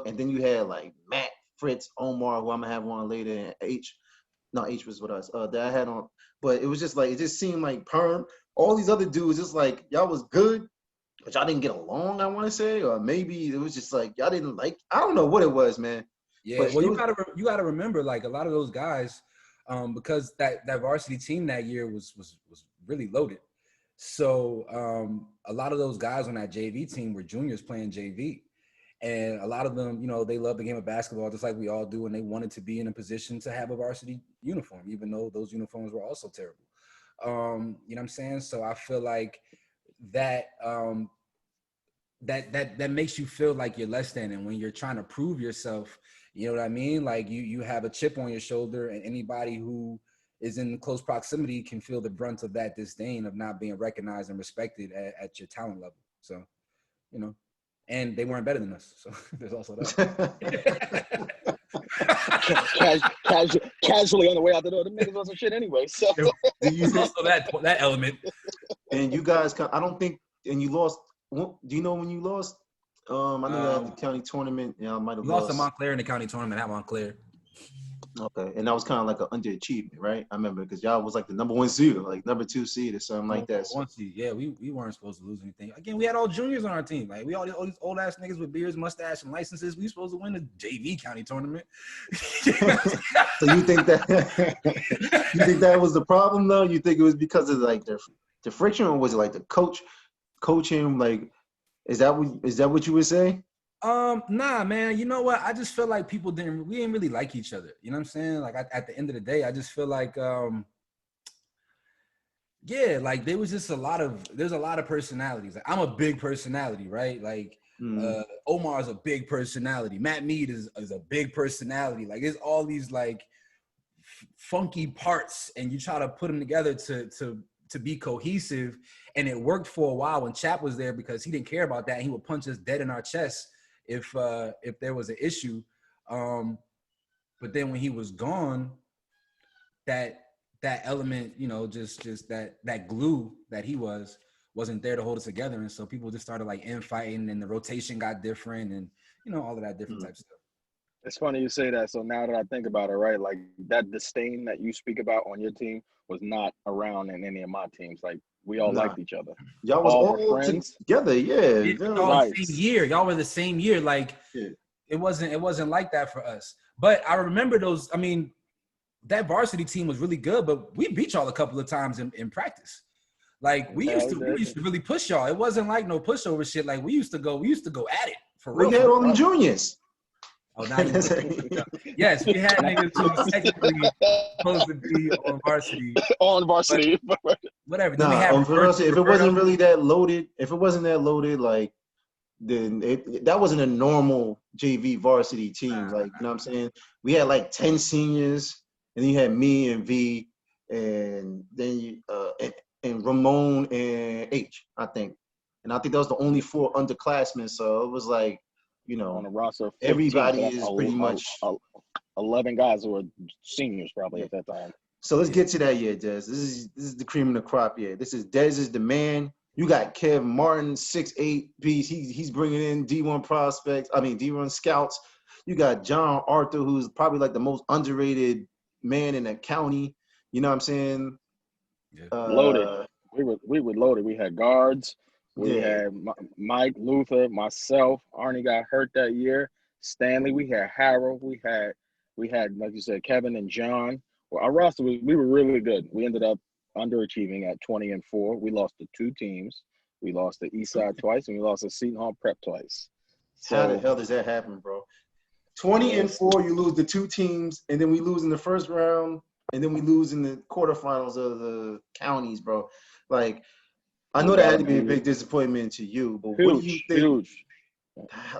and then you had like Matt, Fritz, Omar, who I'm gonna have on later, and H was with us. That I had on, but it was just like it just seemed like Perm. All these other dudes, just like y'all was good, but y'all didn't get along. I want to say, or maybe it was just like y'all didn't like. I don't know what it was, man. Yeah, but well, you gotta remember, like a lot of those guys, because that varsity team that year was really loaded. So a lot of those guys on that JV team were juniors playing JV. And a lot of them, you know, they love the game of basketball just like we all do, and they wanted to be in a position to have a varsity uniform, even though those uniforms were also terrible. You know what I'm saying? So I feel like that that makes you feel like you're less than, and when you're trying to prove yourself, you know what I mean? Like you have a chip on your shoulder, and anybody who is in close proximity can feel the brunt of that disdain of not being recognized and respected at your talent level. So, you know. And they weren't better than us, so there's also that. Casually on the way out the door, the niggas wasn't shit anyway. So there's also that element. And you guys, I don't think, and you lost. Do you know when you lost? I know you had the county tournament. Yeah, I might have lost to Montclair in the county tournament at Montclair. Okay, and that was kind of like an underachievement, right? I remember because y'all was like the number 1 seed, or like number 2 seed, or something like that. One seed, yeah. We weren't supposed to lose anything. Again, we had all juniors on our team. Like we all these old ass niggas with beards, mustache, and licenses. We supposed to win the JV county tournament. So you think that was the problem though? You think it was because of like the friction, or was it like the coaching? Like, is that what you would say? Nah, man. You know what? I just feel like we didn't really like each other. You know what I'm saying? Like at the end of the day, I just feel like, yeah, like there's a lot of personalities. Like I'm a big personality, right? Like Omar's a big personality. Matt Mead is a big personality. Like there's all these like funky parts, and you try to put them together to be cohesive. And it worked for a while when Chap was there because he didn't care about that. And he would punch us dead in our chest if there was an issue. But then when he was gone, that element, you know, just that glue that he was wasn't there to hold us together, and so people just started like infighting, and the rotation got different, and all of that different type stuff. It's funny you say that. So now that I think about it, right, like that disdain that you speak about on your team was not around in any of my teams. Like we all liked each other. Y'all was all were all friends together, yeah. Y'all Right. the same year. Y'all were the same year. Like it wasn't like that for us. But I remember those. I mean, that varsity team was really good, but we beat y'all a couple of times in practice. Like we used to really push y'all. It wasn't like no pushover shit. Like we used to go at it for real. We had all the juniors. Oh, now you yes, we had niggas who was technically supposed to be on varsity. On varsity. Whatever. Nah, if it wasn't really that loaded, like then that wasn't a normal JV varsity team. Like, you know what I'm saying? We had like 10 seniors, and then you had me and V, and then you and Ramon and H, I think. And I think that was the only 4 underclassmen. So it was like, on a roster of 15, everybody is pretty much 11 guys who were seniors probably at that time. So let's get to that year, Des. This is the cream of the crop year. This is Des is the man. You got Kev Martin, 6'8" piece. He's bringing in D1 prospects. I mean D1 scouts. You got John Arthur, who's probably like the most underrated man in the county. You know what I'm saying? Yeah. Loaded. We were loaded. We had guards. We had Mike, Luther, myself. Arnie got hurt that year. Stanley. We had Harold. We had like you said, Kevin and John. Well, our roster we were really good. We ended up underachieving at 20-4. We lost to 2 teams. We lost to Eastside twice, and we lost to Seton Hall Prep twice. So, how the hell does that happen, bro? 20-4, you lose the 2 teams, and then we lose in the first round, and then we lose in the quarterfinals of the counties, bro. Like, I know that had to be a big disappointment to you, but what do you think? Huge.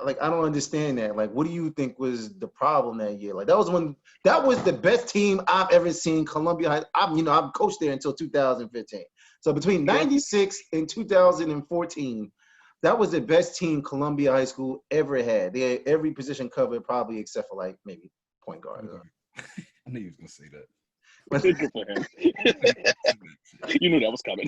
Like, I don't understand that. Like, what do you think was the problem that year? Like, that was the best team I've ever seen. Columbia High. I've coached there until 2015. So between 96 and 2014, that was the best team Columbia High School ever had. They had every position covered, probably except for like maybe point guard. I knew you was gonna say that. Good for him. You knew that was coming.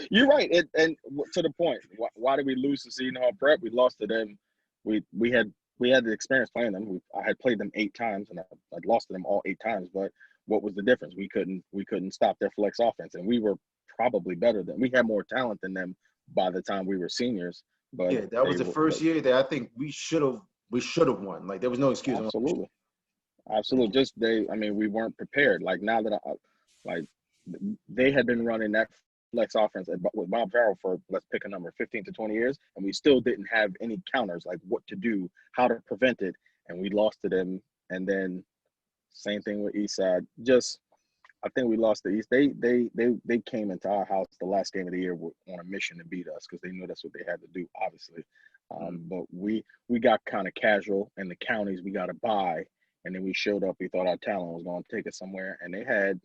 You're right. And to the point, why did we lose to Seton Hall Prep? We lost to them. We had the experience playing them. I had played them 8 times, and I'd lost to them all 8 times. But what was the difference? We couldn't stop their flex offense, and we were probably better than. We had more talent than them by the time we were seniors. But yeah, that was the first year that I think we should have won. Like, there was no excuse. Absolutely. Just we weren't prepared. Like, now that they had been running that flex offense with Bob Farrell for, let's pick a number, 15 to 20 years, and we still didn't have any counters, like what to do, how to prevent it, and we lost to them. And then same thing with Eastside. I think we lost to East. They came into our house the last game of the year on a mission to beat us because they knew that's what they had to do, obviously. But we got kind of casual in the counties. We got a bye. And then we showed up. We thought our talent was going to take us somewhere, and they had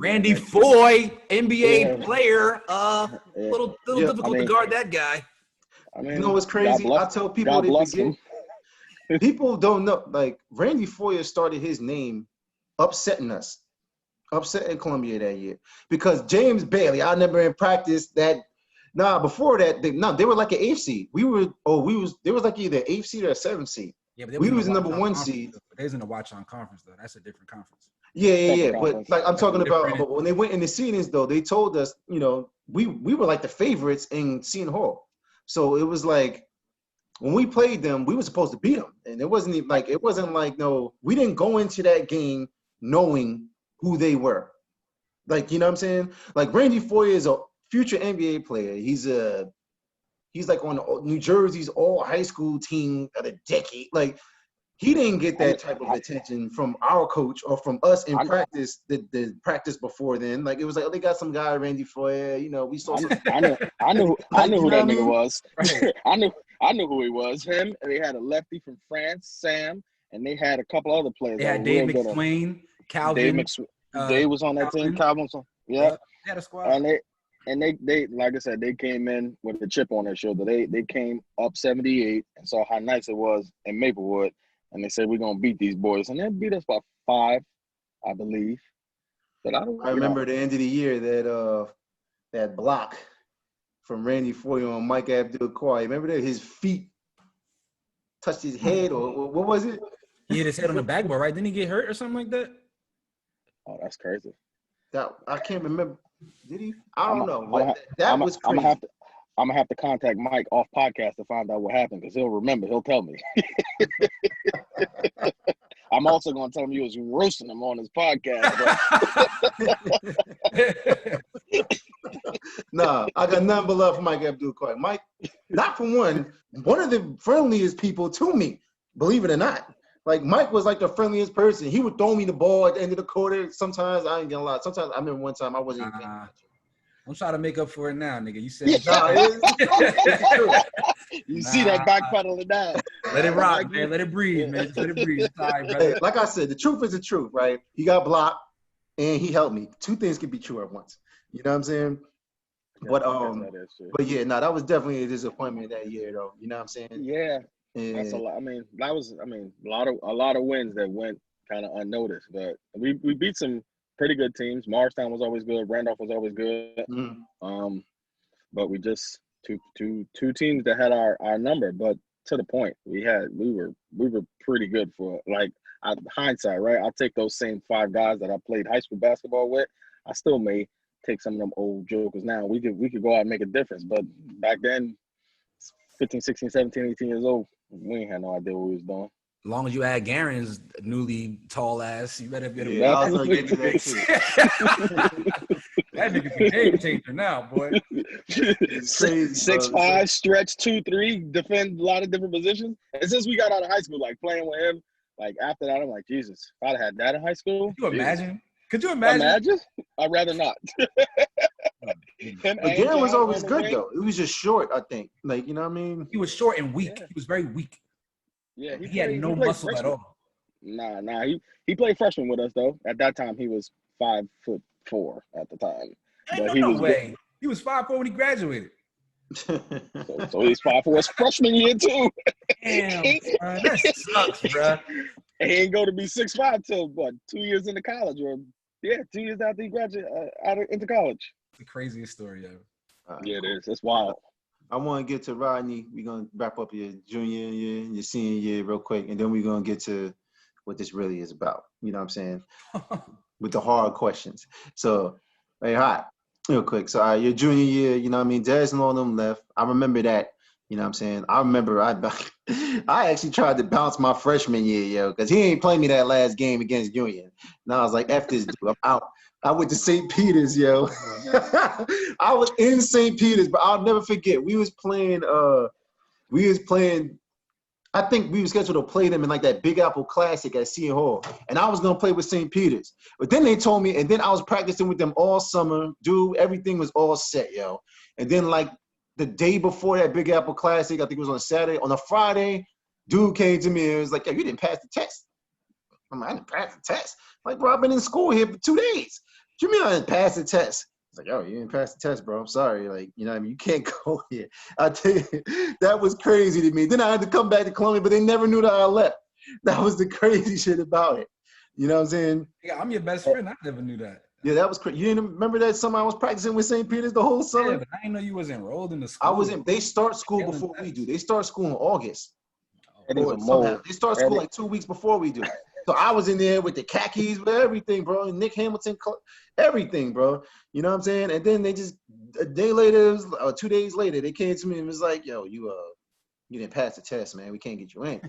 Randy Foy, NBA player. Little difficult to guard that guy. You know what's crazy? I tell people they forget. People don't know. Like, Randy Foy started his name upsetting Columbia that year because James Bailey. I remember in practice that. Before that, they were like an 8th seed. They was like either 8th seed or a 7th seed. Yeah, but we was the number 1 seed. They was in the watch on conference though. That's a different conference. Yeah. But like I'm talking about, but when they went in the seedings though, they told us, we were like the favorites in Seton Hall. So it was like when we played them, we were supposed to beat them, and it wasn't like we didn't go into that game knowing who they were. Like, you know what I'm saying? Like, Randy Foy is a future NBA player. He's like on New Jersey's all high school team of the decade. Like, he didn't get that type of attention from our coach or from us in practice. The practice before then, like, it was like, oh, they got some guy Randy Foy. We saw. I knew who that nigga was. I knew who he was. Him, and they had a lefty from France, Sam, and they had a couple other players. They had Dave McSwain, Calvin. Dave was on that team. Calvin, yeah. They had a squad. And they like I said, they came in with a chip on their shoulder. They came up 78 and saw how nice it was in Maplewood, and they said, we're gonna beat these boys, and they beat us by 5, I believe. But I remember the end of the year that block from Randy Foye on Mike Abdul-Qawi. Remember that his feet touched his head, or what was it? He hit his head on the backboard, right? Didn't he get hurt or something like that? Oh, that's crazy. That I can't remember. Did he? I don't know. That was crazy. I'm gonna have to contact Mike off podcast to find out what happened because he'll remember. He'll tell me. I'm also gonna tell him you was roasting him on his podcast. Nah, I got nothing but love for Mike Abdul-Qawi. Mike, not for one of the friendliest people to me, believe it or not. Like, Mike was like the friendliest person. He would throw me the ball at the end of the quarter. Sometimes, I ain't gonna lie. Sometimes, I remember one time I wasn't even I'm trying to make up for it now, nigga. You said nah, it's true. You see that backpedaling down. Let it rock, man. Let it breathe, man. Just let it breathe. It's all right, brother. Hey, like I said, the truth is the truth, right? He got blocked and he helped me. Two things can be true at once. You know what I'm saying? Yeah, but yeah, no, that was definitely a disappointment that year, though. You know what I'm saying? Yeah, and that's a lot. A lot of wins that went kind of unnoticed, but we beat some pretty good teams. Morristown was always good. Randolph was always good. Mm-hmm. But we just two teams that had our number. But to the point, we were pretty good for hindsight, right? I'll take those same 5 guys that I played high school basketball with. I still may take some of them old jokers now. We could go out and make a difference. But back then, 15, 16, 17, 18 years old, we ain't had no idea what we was doing. As long as you add Garen's newly tall ass, you better be I was gonna get to that too. That nigga's a game changer now, boy. 6'5", stretch 2-3, defend a lot of different positions. And since we got out of high school, like playing with him, like after that, I'm like, Jesus, if I'd have had that in high school. Could you imagine? I'd rather not. Garen was always good though. It was just short, I think. Like, you know what I mean? He was short and weak. Yeah. He was very weak. Yeah, he had no muscle freshman. At all. Nah. He played freshman with us though. At that time, he was 5'4" at the time. But no way. He was 5'4" when he graduated. So he's 5'4" his freshman year too. Damn, that sucks, bro. He ain't go to be 6'5" till what? 2 years into college, or 2 years after he graduated into college. The craziest story ever. Yeah, it is. It's wild. I want to get to Rodney. We're going to wrap up your junior year, your senior year real quick, and then we're going to get to what this really is about. You know what I'm saying? With the hard questions. So, hey, hot, real quick. So, your junior year, you know what I mean? Desmond and all them left. I remember that. You know what I'm saying? I remember I actually tried to bounce my freshman year, yo, because he ain't played me that last game against Union. And I was like, F this dude, I'm out. I went to St. Peter's, yo. I was in St. Peter's, but I'll never forget. We was playing, I think we were scheduled to play them in like that Big Apple Classic at Seton Hall. And I was going to play with St. Peter's. But then they told me, and then I was practicing with them all summer. Dude, everything was all set, yo. And then like the day before that Big Apple Classic, I think it was on a Saturday. On a Friday, dude came to me and was like, yo, you didn't pass the test. I'm like, I didn't pass the test. I'm like, bro, I've been in school here for 2 days. What you mean I didn't pass the test? It's like, yo, you didn't pass the test, bro. I'm sorry. Like, you know what I mean? You can't go here. I tell you, that was crazy to me. Then I had to come back to Columbia, but they never knew that I left. That was the crazy shit about it. You know what I'm saying? Yeah, I'm your best friend. I never knew that. Yeah, that was crazy. You didn't remember that summer I was practicing with St. Peter's the whole summer? Yeah, but I didn't know you was enrolled in the school. I wasn't. They start school before we do. They start school in August. They start school like 2 weeks before we do. So I was in there with the khakis, with everything, bro. And Nick Hamilton, everything, bro. You know what I'm saying? And then they just, a day later, or 2 days later, they came to me and was like, yo, you didn't pass the test, man. We can't get you in.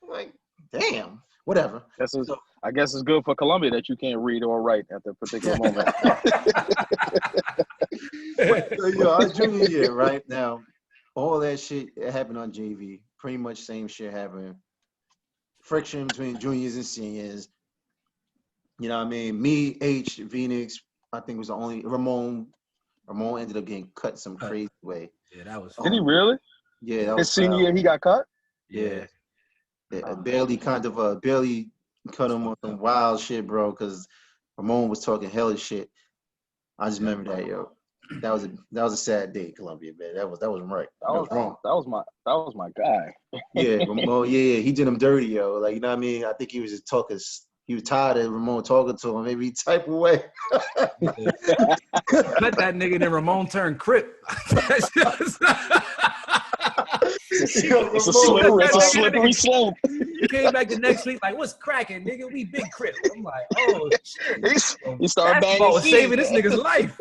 I'm like, damn, whatever. I guess it's good for Columbia that you can't read or write at the particular moment. So, yo, our junior year, right now, all that shit happened on JV. Pretty much same shit happened. Friction between juniors and seniors. You know what I mean? Me, H, Phoenix, I think was the only Ramon ended up getting cut some crazy way. Yeah, that was Did he really? Yeah, that his senior year he got cut? Yeah. Barely cut him on some wild shit, bro, because Ramon was talking hellish shit. I just remember that, yo. That was a sad day, Columbia, man. That wasn't right. That was wrong. That was my guy. Yeah, Ramon, yeah, he did him dirty, yo. Like, you know what I mean? I think he was just talking he was tired of Ramon talking to him every type of way. Let that nigga, then Ramon turned Crip. It's a slippery slope. He came back the next week like, what's cracking, nigga? We big Crip. I'm like, oh shit. He started banging. Basketball was saving this nigga's life.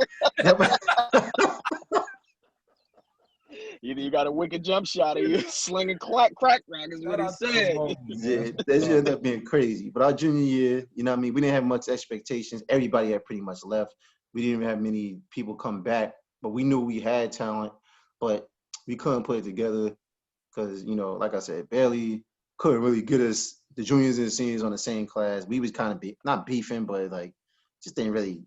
Either you got a wicked jump shot or you slinging crack rock is what he said. Yeah, that ended up being crazy. But our junior year, you know what I mean? We didn't have much expectations. Everybody had pretty much left. We didn't even have many people come back. But we knew we had talent, but we couldn't put it together because, you know, like I said, barely couldn't really get us, the juniors and the seniors, on the same class. We was kind of, not beefing, but like, just didn't really,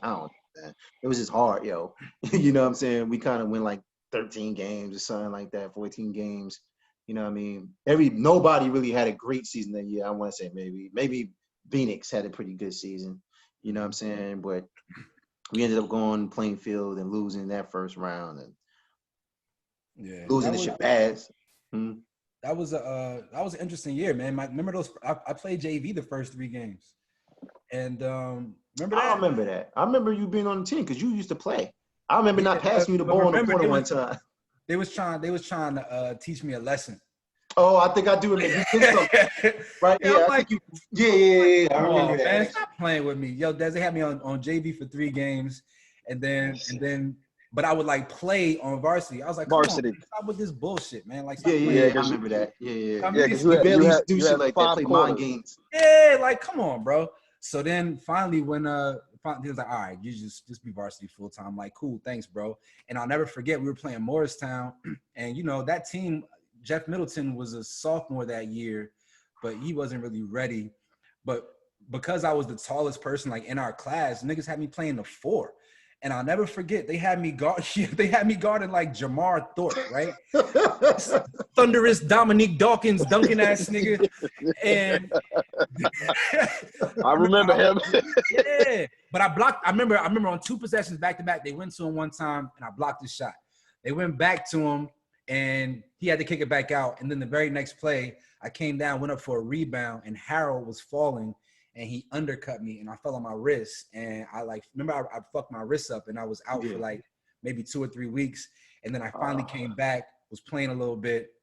I don't know, man. It was just hard, yo. You know what I'm saying? We kind of went like 13 games or something like that, 14 games. You know what I mean? Nobody really had a great season that year. I want to say maybe Phoenix had a pretty good season. You know what I'm saying? But we ended up going Plainfield and losing that first round and losing the shit bad. That was an interesting year, man. Remember those? I played JV the first 3 games, and remember that? I remember that. I remember you being on the team because you used to play. I remember not passing you the ball in the corner one time. They was trying to teach me a lesson. Oh, I think I do remember. You did something, right? Yeah, I'm like, yeah. I remember that. Man, stop playing with me, yo. Des, they had me on JV for 3 games, and then, but I would like play on varsity. I was like, varsity. Come on, stop with this bullshit, man. Like, I remember that. Yeah. Because we barely used to do shit like that, play mind games. Yeah, like, come on, bro. So then finally, when he was like, all right, you just be varsity full time. I'm like, cool, thanks, bro. And I'll never forget, we were playing Morristown, and you know that team, Jeff Middleton was a sophomore that year, but he wasn't really ready. But because I was the tallest person like in our class, niggas had me playing the 4. And I'll never forget, they had me guarding like Jamar Thorpe, right? Thunderous Dominique Dawkins, dunking ass nigga. And I remember him. Yeah. But I remember on 2 possessions back to back, they went to him one time and I blocked his shot. They went back to him and he had to kick it back out. And then the very next play, I came down, went up for a rebound, and Harold was falling. And he undercut me, and I fell on my wrist. And I remember I fucked my wrist up, and I was out for like maybe 2 or 3 weeks. And then I finally came back, was playing a little bit,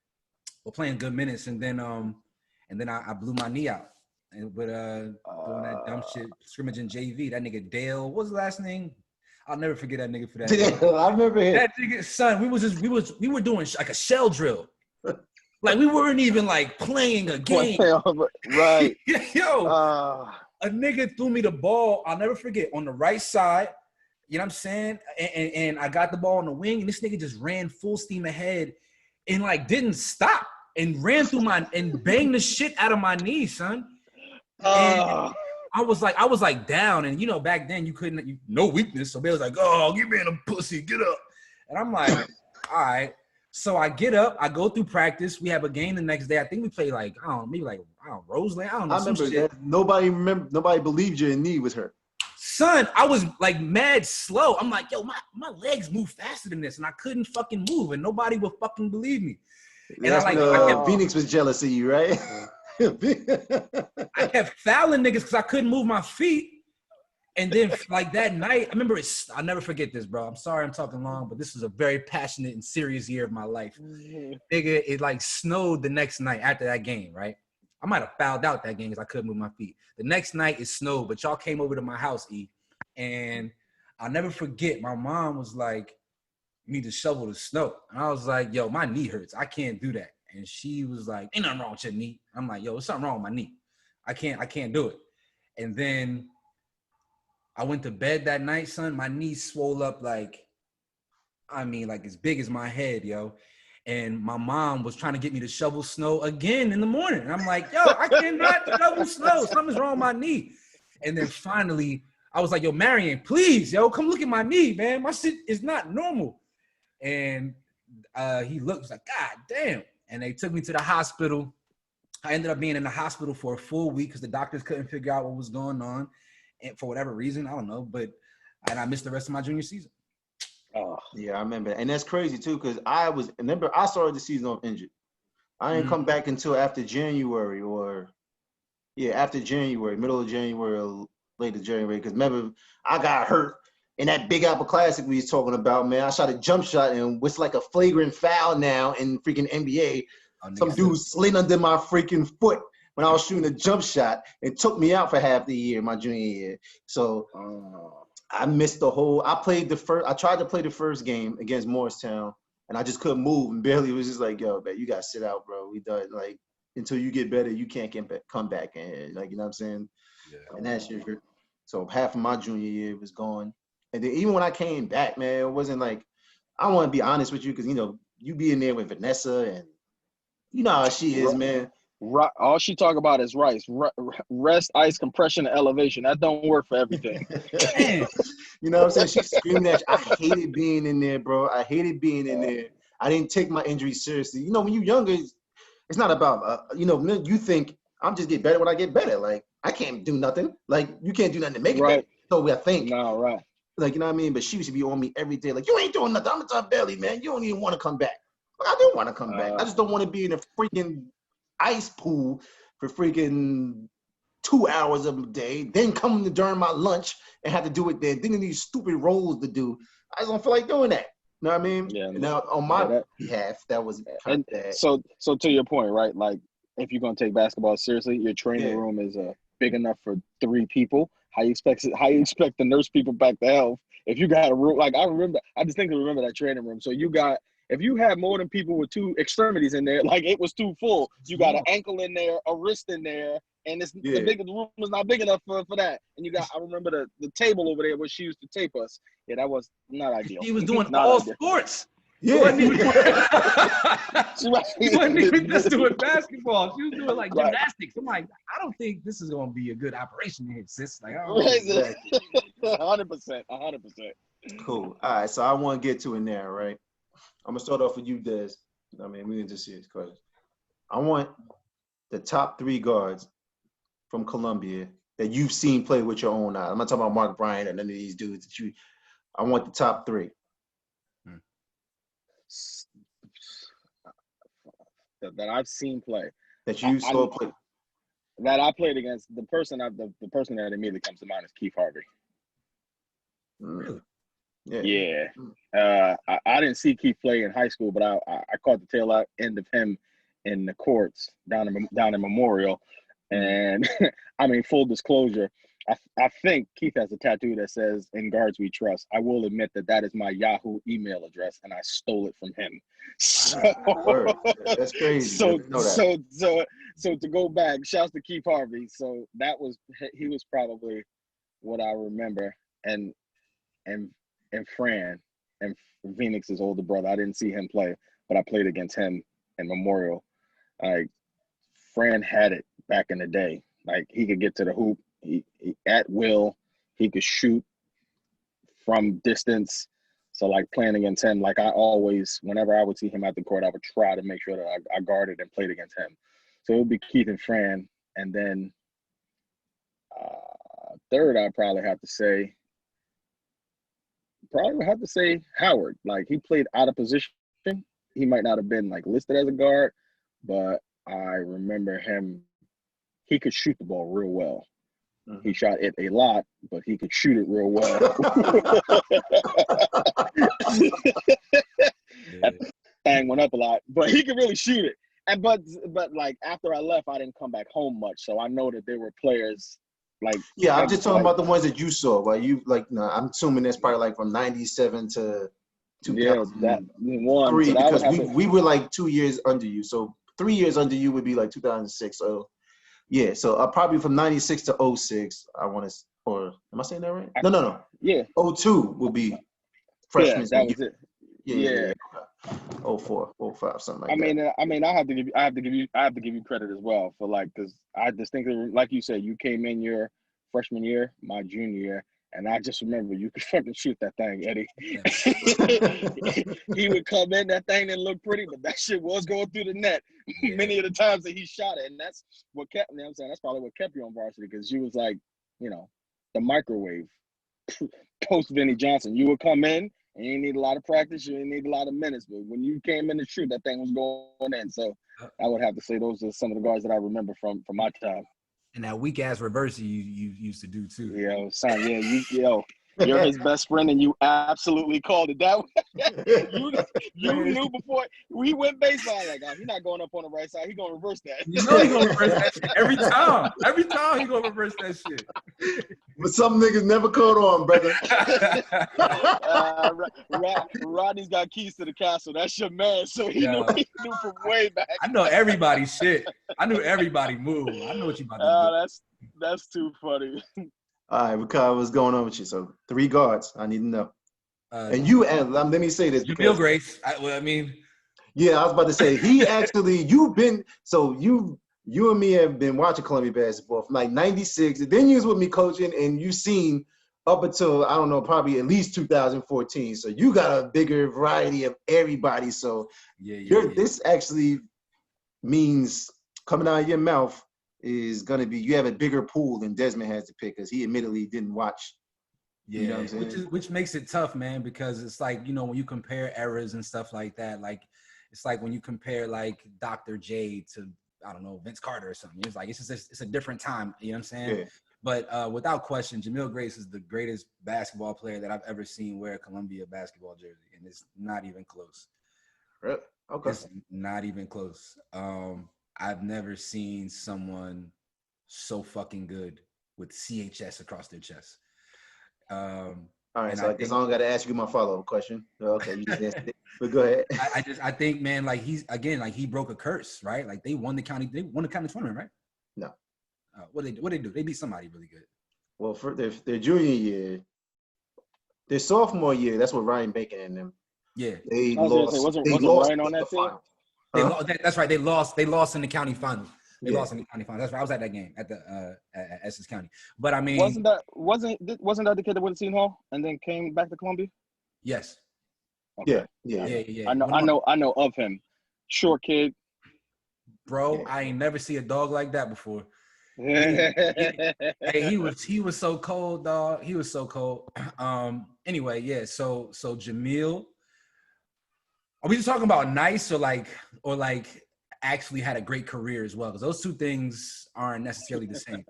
playing good minutes, and then I blew my knee out. And doing that dumb shit, scrimmaging JV. That nigga Dale, what was the last name? I'll never forget that nigga for that. I remember him. That nigga, son, we were doing like a shell drill. Like, we weren't even, like, playing a game. Right. Yo, a nigga threw me the ball, I'll never forget, on the right side. You know what I'm saying? And I got the ball on the wing, and this nigga just ran full steam ahead and, like, didn't stop and ran through and banged the shit out of my knee, son. And I was like down, and, you know, back then you couldn't, no weakness. So they was like, oh, you being a pussy, get up. And I'm like, all right. So I get up, I go through practice. We have a game the next day. I think we play like, I don't know, Roseland. I don't know. I remember that. Nobody believed your knee was hurt. Son, I was like mad slow. I'm like, yo, my legs move faster than this, and I couldn't fucking move, and nobody would fucking believe me. And that's Phoenix was jealous of you, right? I kept fouling niggas because I couldn't move my feet. And then, like, that night, I remember I'll never forget this, bro. I'm sorry I'm talking long, but this was a very passionate and serious year of my life. Nigga, it, like, snowed the next night after that game, right? I might have fouled out that game because I couldn't move my feet. The next night, it snowed, but y'all came over to my house, E. And I'll never forget, my mom was like, you need to shovel the snow. And I was like, yo, my knee hurts. I can't do that. And she was like, ain't nothing wrong with your knee. I'm like, yo, there's something wrong with my knee. I can't do it. And then I went to bed that night, son. My knee swole up like as big as my head, yo. And my mom was trying to get me to shovel snow again in the morning. And I'm like, yo, I cannot shovel snow. Something's wrong with my knee. And then finally, I was like, yo, Marion, please, yo, come look at my knee, man. My shit is not normal. And he looked, was like, God damn. And they took me to the hospital. I ended up being in the hospital for a full week because the doctors couldn't figure out what was going on. And for whatever reason, I don't know, and I missed the rest of my junior season. Oh, yeah, I remember that. And that's crazy too, because I started the season off injured. I didn't come back until after January or Yeah, after January, middle of January or later January. Because remember, I got hurt in that Big Apple Classic we was talking about, man. I shot a jump shot and what's like a flagrant foul now in freaking NBA. Some dude slid under my freaking foot when I was shooting a jump shot and took me out for half the year, my junior year. So I missed the whole. I tried to play the first game against Morristown, and I just couldn't move and barely. It was just like, yo, man, you gotta sit out, bro. We done. Like, until you get better, you can't come back and like, you know what I'm saying? Yeah. And that shit. So half of my junior year was gone, and then even when I came back, man, it wasn't like, I want to be honest with you, because you know you be in there with Vanessa, and you know how she is, man. All she talk about is rice, rest, ice, compression, and elevation. That don't work for everything. You know what I'm saying? She's screaming at you. I hated being in there, bro. I hated being in there. I didn't take my injury seriously. You know, when you're younger, it's not about, you know, you think I'm just get better when I get better. Like, I can't do nothing. Like, you can't do nothing to make it better. So I think. No, right. Like, you know what I mean? But she used to be on me every day. Like, you ain't doing nothing. I'm a top belly, man. You don't even want to come back. Like, I do want to come back. I just don't want to be in a freaking ice pool for freaking 2 hours of the day, then come during my lunch and have to do it there. Then these stupid roles to do. I just don't feel like doing that. You know what I mean? Yeah. Now, on my behalf, that was kind of bad. So to your point, right? Like, if you're gonna take basketball seriously, your training room is big enough for 3 people. How you expect the nurse people back to health if you got a room? Like, I distinctly remember that training room. So if you had more than people with 2 extremities in there, like it was too full. You got an ankle in there, a wrist in there, and the room was not big enough for that. And I remember the table over there where she used to tape us. Yeah, that was not ideal. She was doing all sports. Yeah. She wasn't even just doing basketball. She was doing like gymnastics. I'm like, I don't think this is going to be a good operation here, sis. Like, I don't know. 100%. Cool. All right, so I want to get to it now, right? I'm going to start off with you, Des. I mean, we can just see his questions. I want the top 3 guards from Columbia that you've seen play with your own eyes. I'm not talking about Mark Bryant and none of these dudes I want the top 3. That I've seen play. That you saw play. That I played against. The person that immediately comes to mind is Keith Harvey. Really? Yeah. I didn't see Keith play in high school, but I caught the tail end of him in the courts down in Memorial. And I mean, full disclosure, I think Keith has a tattoo that says "In Guards We Trust." I will admit that is my Yahoo email address, and I stole it from him. So, that's crazy. So to go back, shouts to Keith Harvey. So he was probably what I remember, and Fran and Phoenix's older brother. I didn't see him play, but I played against him in Memorial. Like, Fran had it back in the day. Like, he could get to the hoop. He at will. He could shoot from distance. So, like, playing against him, like, I always, whenever I would see him at the court, I would try to make sure that I guarded and played against him. So it would be Keith and Fran. And then third, I'd probably have to say Howard. Like, he played out of position. He might not have been, like, listed as a guard, but I remember him. He could shoot the ball real well. Mm-hmm. He shot it a lot, but he could shoot it real well. That thing went up a lot, but he could really shoot it. And but like, after I left, I didn't come back home much, so I know that there were players like. Yeah, I'm just talking about the ones that you saw. Right? You like, no, I'm assuming that's probably like from '97 to 2003. Yeah, that one. Because we were like 2 years under you, so 3 years under you would be like 2006. So. Yeah, so probably from 96 to 06, I want to, or am I saying that right? No. Yeah. 02 will be freshman. Yeah, that was it. Yeah. 04, 05, something like that. I mean, I have to give you credit as well for, like, because I distinctly, like you said, you came in your freshman year, my junior year, and I just remember you could fucking shoot that thing, Eddie. He would come in, that thing didn't look pretty, but that shit was going through the net many of the times that he shot it. And that's what kept, you know what I'm saying? That's probably what kept you on varsity, because you was like, you know, the microwave post Vinnie Johnson. You would come in and you need a lot of practice, you didn't need a lot of minutes, but when you came in to shoot, that thing was going in. So I would have to say those are some of the guards that I remember from my time. And that weak ass reverse you used to do too. Yo, son, yeah, you're his best friend, and you absolutely called it that way. you knew before we went baseline, like, oh, he's not going up on the right side. He's gonna reverse that. You know he's gonna reverse that shit every time. Every time he's gonna reverse that shit. But some niggas never caught on, brother. Rodney's got keys to the castle. That's your man, so he knew from way back. I know everybody's shit. I knew everybody move. I know what you about to do. That's too funny. All right, Rikai, what's going on with you? So 3 guards, I need to know. And you, and let me say this. Jamil Grace. Yeah, I was about to say, you and me have been watching Columbia basketball from like 96. And then you was with me coaching, and you seen up until, I don't know, probably at least 2014. So you got a bigger variety of everybody. So this actually means coming out of your mouth is going to be, you have a bigger pool than Desmond has to pick, because he admittedly didn't watch. Yeah, you know what I'm saying? which makes it tough, man, because it's like, you know, when you compare eras and stuff like that, like, it's like when you compare like Dr. J to, I don't know, Vince Carter or something. It's like, it's a different time, you know what I'm saying? Yeah. But without question, Jamil Grace is the greatest basketball player that I've ever seen wear a Columbia basketball jersey, and it's not even close. Really? Okay. It's not even close. I've never seen someone so fucking good with CHS across their chest. All right, so I guess I don't got to ask you my follow-up question. Okay, you just answered it. But go ahead. I think, man, like he broke a curse, right? Like they won the county tournament, right? No. What they do? They beat somebody really good. Well, for their junior year, their sophomore year, that's what Ryan Bacon and them. Yeah, they lost. Wasn't Ryan on that team? That's right. They lost in the county final. They lost in the county final. That's right. I was at that game at the at Essex County. But I mean, wasn't that the kid that went to Seton Hall and then came back to Columbia? Yes. Okay. Yeah. I know of him. Short kid. Bro, I ain't never see a dog like that before. He was so cold, dog. He was so cold. Anyway, yeah. So Jamil. Are we just talking about nice or like actually had a great career as well? Because those two things aren't necessarily the same.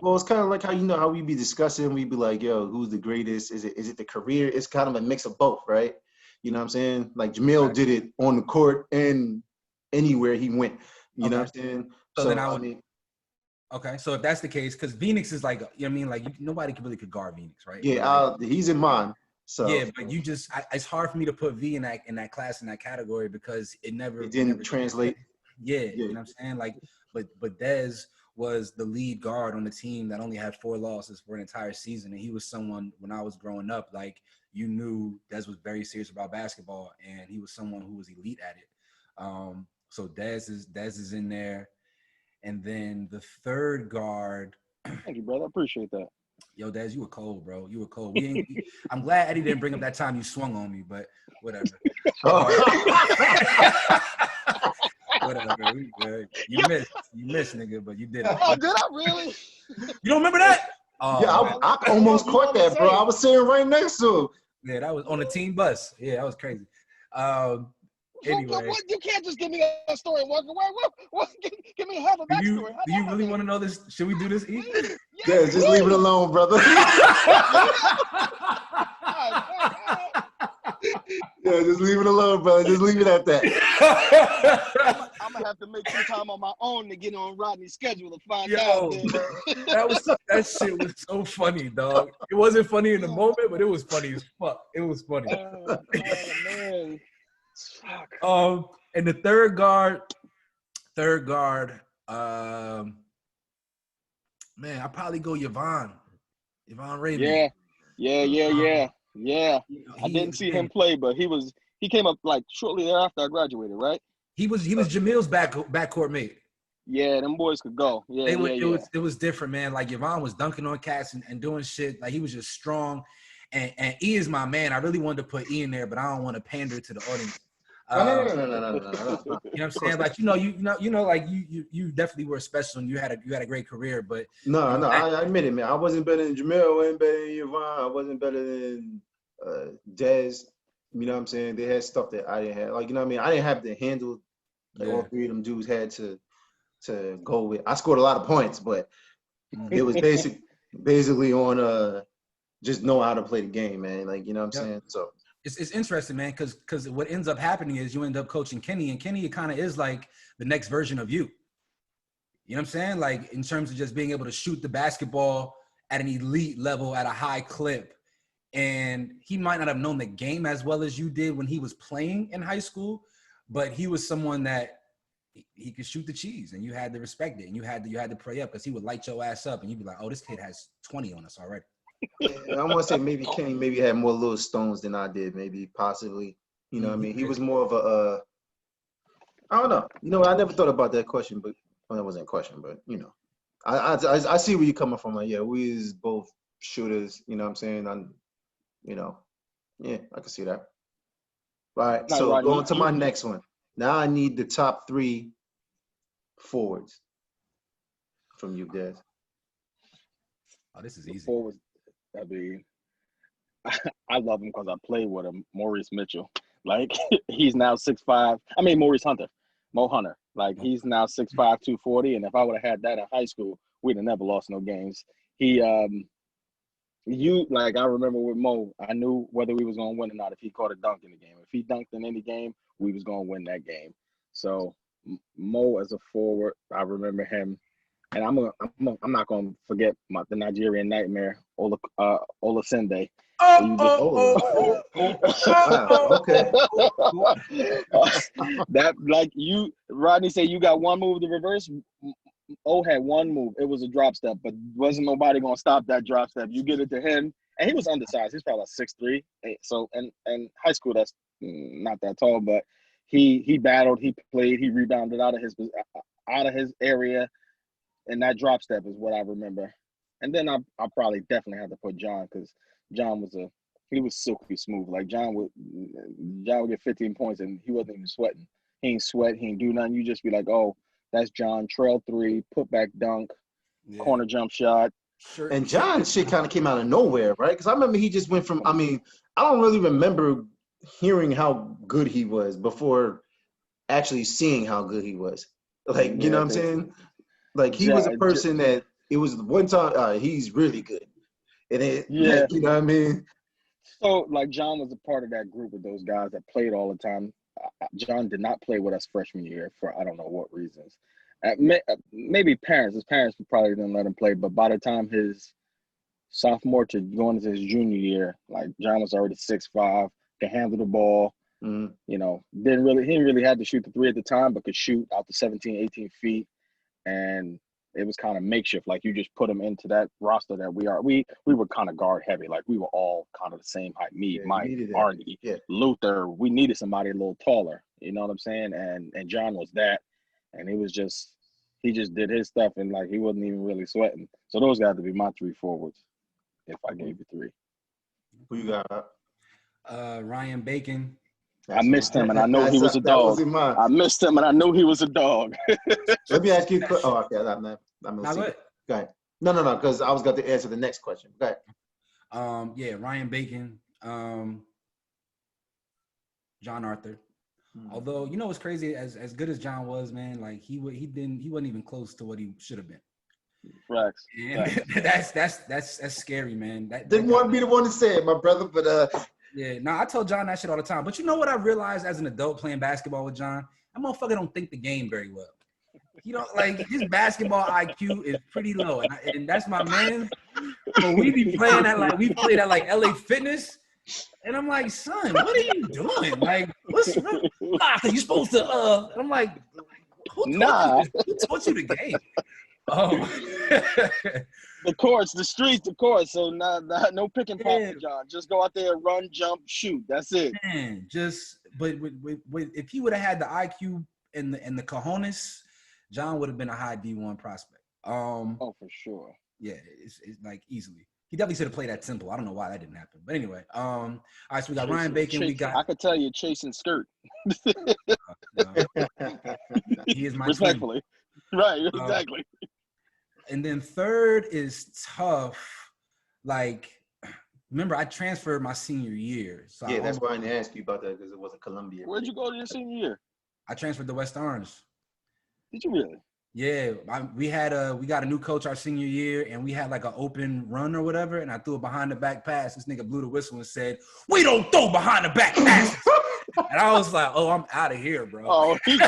Well, it's kind of like how we be discussing. We be like, yo, who's the greatest? Is it the career? It's kind of a mix of both, right? You know what I'm saying? Like Jamil did it on the court and anywhere he went. You know what I'm saying? So then I mean. Okay, so if that's the case, because Phoenix is like, you know what I mean? Like nobody could guard Phoenix, right? Yeah, he's in mine. So yeah, but it's hard for me to put V in that class, in that category, because it didn't translate. Yeah, you know what I'm saying? Like, but Des was the lead guard on the team that only had 4 losses for an entire season, and he was someone, when I was growing up, like, you knew Des was very serious about basketball, and he was someone who was elite at it. So Des is in there, and then the third guard. Thank you, brother. I appreciate that. Yo, Des, you were cold, bro. You were cold. I'm glad Eddie didn't bring up that time you swung on me, but whatever. Whatever. You missed, nigga, but you did it. Oh, did I really? You don't remember that? Oh, yeah, I almost caught that, bro. I was sitting right next to him. Yeah, that was on the team bus. Yeah, that was crazy. Anyway, what? You can't just give me a story. What? Give me half of that story. Do you really want to know this? Should we do this? Yeah, just leave it alone, brother. Yeah, just leave it alone, brother. Just leave it at that. I'm gonna have to make some time on my own to get on Rodney's schedule to find out. That shit was so funny, dog. It wasn't funny in the moment, but it was funny as fuck. It was funny. Oh man. Fuck. And the third guard, man, I'd probably go Yvonne Raymond. Yeah. I didn't see him play, but he came up like shortly thereafter I graduated, right? He was Jamil's backcourt mate. Yeah, them boys could go. It was different, man. Like Yvonne was dunking on cats and doing shit. Like he was just strong. And E is my man. I really wanted to put E in there, but I don't want to pander to the audience. No. You know what I'm saying? Like you know, like you definitely were special and you had a great career, but no, I admit it, man. I wasn't better than Jamil. I wasn't better than Yvonne. I wasn't better than Des. You know what I'm saying? They had stuff that I didn't have. Like, you know what I mean? I didn't have the handle that all 3 of them dudes had to to go with. I scored a lot of points, but it was basically on just know how to play the game, man. Like, you know what I'm saying? So it's interesting, man, because what ends up happening is you end up coaching Kenny, and Kenny kind of is like the next version of you. You know what I'm saying? Like, in terms of just being able to shoot the basketball at an elite level at a high clip. And he might not have known the game as well as you did when he was playing in high school, but he was someone that he could shoot the cheese, and you had to respect it, and you had to pray up, because he would light your ass up, and you'd be like, oh, this kid has 20 on us already. yeah, I want to say maybe Kenny had more little stones than I did, maybe possibly. You know what I mean? He was more of a I don't know. You know, I never thought about that question, but that wasn't a question, but you know, I see where you're coming from. Like, yeah, we is both shooters. You know what I'm saying? You know, yeah, I can see that. All right, Now, so Rodney, going to my next one. Now I need the top 3 forwards from you, Des. Oh, this is easy. Forwards, I mean, I love him because I played with him, Maurice Mitchell. Like, he's now 6'5". I mean, Maurice Hunter, Mo Hunter. Like, he's now 6'5", 240. And if I would have had that in high school, we'd have never lost no games. He, like, I remember with Mo, I knew whether we was going to win or not if he caught a dunk in the game. If he dunked in any game, we was going to win that game. So, Mo as a forward, I remember him. And I'm not gonna forget the Nigerian nightmare, Olasende. Okay. That, like, Rodney said, you got one move to reverse. O had one move. It was a drop step, but wasn't nobody gonna stop that drop step. You get it to him, and he was undersized. He's probably like 6'3". So, and high school, that's not that tall, but he battled, he played, he rebounded out of his area. And that drop step is what I remember. And then I probably definitely had to put John, because John he was silky smooth. Like, John would get 15 points and he wasn't even sweating. He ain't sweat, he ain't do nothing. You just be like, oh, that's John. Trail 3, put back dunk, corner jump shot. Sure. And John's shit kind of came out of nowhere, right? Because I remember he just went from, I mean, I don't really remember hearing how good he was before actually seeing how good he was. Like, you know what I'm saying? Like, he was a person that it was one time, he's really good. And like, you know what I mean? So, like, John was a part of that group of those guys that played all the time. John did not play with us freshman year for I don't know what reasons. Maybe his parents probably didn't let him play, but by the time his sophomore to going into his junior year, like, John was already 6'5", could handle the ball. You know, he didn't really have to shoot the 3 at the time, but could shoot out to 17, 18 feet. And it was kind of makeshift. Like, you just put him into that roster that we were kind of guard heavy. Like, we were all kind of the same height. Me, Mike, Arnie, Luther. We needed somebody a little taller. You know what I'm saying? And John was that. And he just did his stuff, and, like, he wasn't even really sweating. So those got to be my 3 forwards if I gave you 3. Who you got? Ryan Bacon. I missed him, and I know he was a dog. I missed him, and I knew he was a dog. Let me ask you. Oh, okay. I'm gonna see. Go ahead. No, because I was going to answer the next question. Go ahead. Yeah, Ryan Bacon, John Arthur. Although, you know what's crazy? As good as John was, man, like, he wasn't even close to what he should have been. Right. That's scary, man. Didn't want to be the one to say it, my brother, but yeah, I tell John that shit all the time. But you know what I realized as an adult playing basketball with John? That motherfucker don't think the game very well. You know, like, his basketball IQ is pretty low, and that's my man. So we be playing at we played at LA Fitness, and I'm like, son, what are you doing? Like, what's wrong? Nah, cause you supposed to. And I'm like, who taught you the game? The courts, the streets, the courts. So no pick and pop, John. Just go out there, run, jump, shoot. That's it. Man, but if he would have had the IQ and the cojones, John would have been a high D1 prospect. For sure. Yeah, it's like easily. He definitely should have played at Temple. I don't know why that didn't happen. But anyway, all right, so we got Ryan Bacon. I could tell you chasing skirt. He is my respectfully. Twin. Right, exactly. And then third is tough. Like, remember, I transferred my senior year. So yeah, that's why I didn't ask you about that, because it was a Columbia. Where'd you go to your senior year? I transferred to West Orange. Did you really? Yeah, we got a new coach our senior year, and we had like an open run or whatever, and I threw a behind the back pass. This nigga blew the whistle and said, "We don't throw behind the back passes." And I was like, "Oh, I'm out of here, bro." He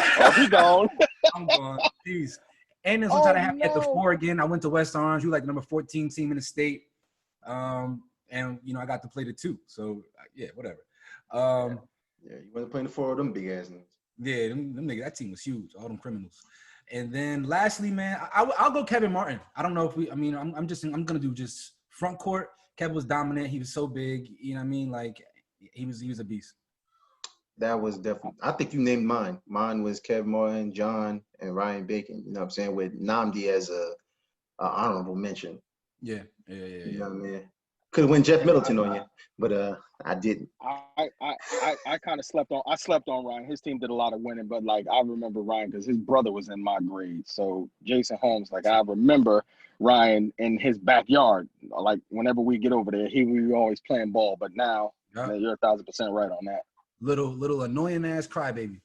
gone. I'm going, peace. And this one time I had me at the 4 again. I went to West Orange. We were like the number 14 team in the state. And you know, I got to play the 2. So yeah, whatever. Yeah, you wasn't playing the 4 of them big ass niggas. Yeah, them niggas, that team was huge, all them criminals. And then lastly, man, I'll go Kevin Martin. I don't know if I'm gonna do just front court. Kevin was dominant. He was so big. You know what I mean? Like he was a beast. That was definitely. I think you named mine. Mine was Kevin Martin, John, and Ryan Bacon. You know what I'm saying? With Namdi as a honorable mention. Yeah. You know what I mean? Could have went Jeff Middleton on you, but I didn't. I kind of slept on Ryan. His team did a lot of winning, but like I remember Ryan because his brother was in my grade. So Jason Holmes, like I remember Ryan in his backyard. Like whenever we get over there, we were always playing ball. But now you're 1,000% right on that. Little annoying ass crybaby.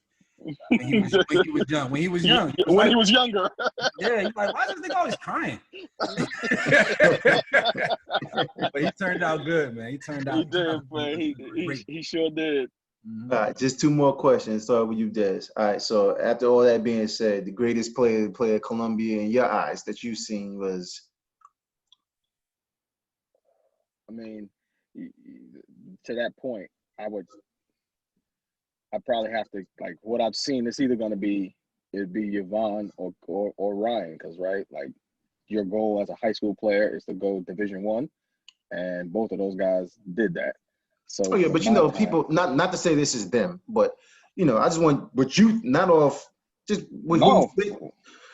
When he was young. He was younger. Yeah, he's like, why is this nigga always crying? But he turned out good, man. He did, man. He sure did. Mm-hmm. All right, just 2 more questions. Start with you, Des. All right, so after all that being said, the greatest player to play at Columbia in your eyes that you've seen was? I mean, to that point, I probably have to, like, what I've seen, it's either going to be, it'd be Yvonne or Ryan, because, right, like, your goal as a high school player is to go Division I, and both of those guys did that. So, oh, yeah, but, you know, people, not to say this is them, but, you know, I just want, but you, not off, just with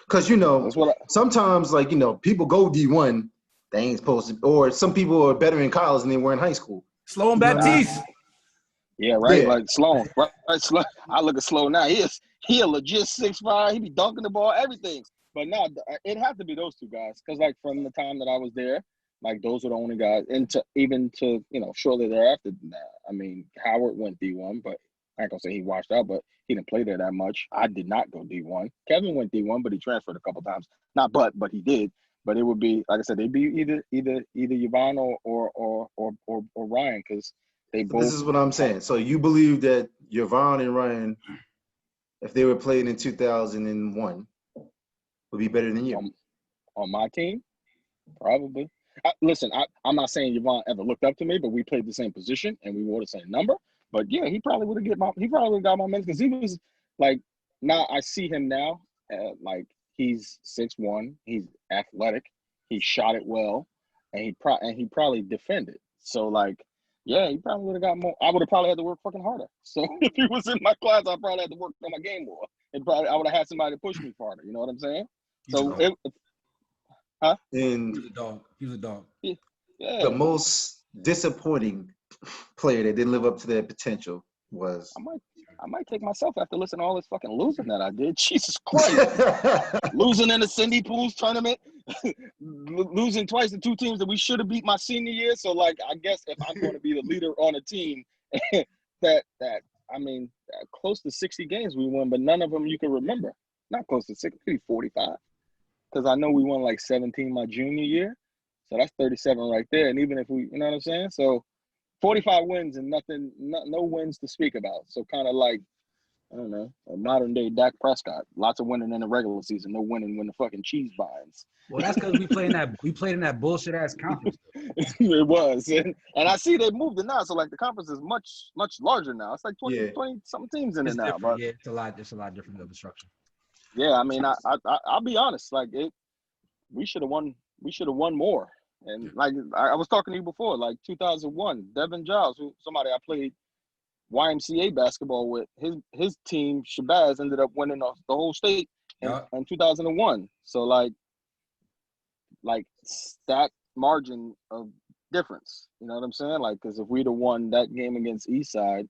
because, you know, sometimes, like, you know, people go D1, they ain't supposed to, or some people are better in college than they were in high school. Sloan Baptiste. Yeah, right. Yeah. Like Sloan, right? Sloan. I look at Sloan now. He a legit 6'5". He be dunking the ball, everything. But now it has to be those 2 guys, because like from the time that I was there, like those were the only guys. And even to you know shortly thereafter, I mean Howard went D1, but I ain't gonna say he washed out, but he didn't play there that much. I did not go D1. Kevin went D1, but he transferred a couple times. Not but he did. But it would be like I said, they'd be either Yvonne or Ryan, because. This is what I'm saying. So you believe that Yvonne and Ryan, if they were playing in 2001, would be better than you? On my team? Probably. Listen, I'm not saying Yvonne ever looked up to me, but we played the same position and we wore the same number. But yeah, he probably would have got my minutes, because he was like, now I see him now, like he's 6'1", he's athletic, he shot it well, and he probably defended. So like, yeah, he probably would have got more. I would have probably had to work fucking harder. So if he was in my class, I probably had to work on my game more. I would have had somebody to push me harder. You know what I'm saying? He was a dog. Yeah. The most disappointing player that didn't live up to their potential was. I might take myself after listening to all this fucking losing that I did. Jesus Christ. Losing in the Cindy Pools tournament. Losing twice to 2 teams that we should have beat my senior year. So, like, I guess if I'm going to be the leader on a team, close to 60 games we won, but none of them you can remember. Not close to 60, maybe 45. Because I know we won like 17 my junior year. So that's 37 right there. And even if we, you know what I'm saying? So 45 wins and no wins to speak about. So kind of like, I don't know, a modern day Dak Prescott. Lots of winning in the regular season, no winning when the fucking cheese binds. Well, that's because we played in that bullshit ass conference. It was, and I see they moved it now. So like the conference is much larger now. It's like 20 some teams in it now. But yeah, it's a lot different of the structure. Yeah, I mean, I'll be honest. Like we should have won. We should have won more. And like I was talking to you before, like 2001, Devin Giles, somebody I played YMCA basketball with, his team Shabazz ended up winning the whole state in 2001. So like that margin of difference, you know what I'm saying? Like, because if we'd have won that game against Eastside,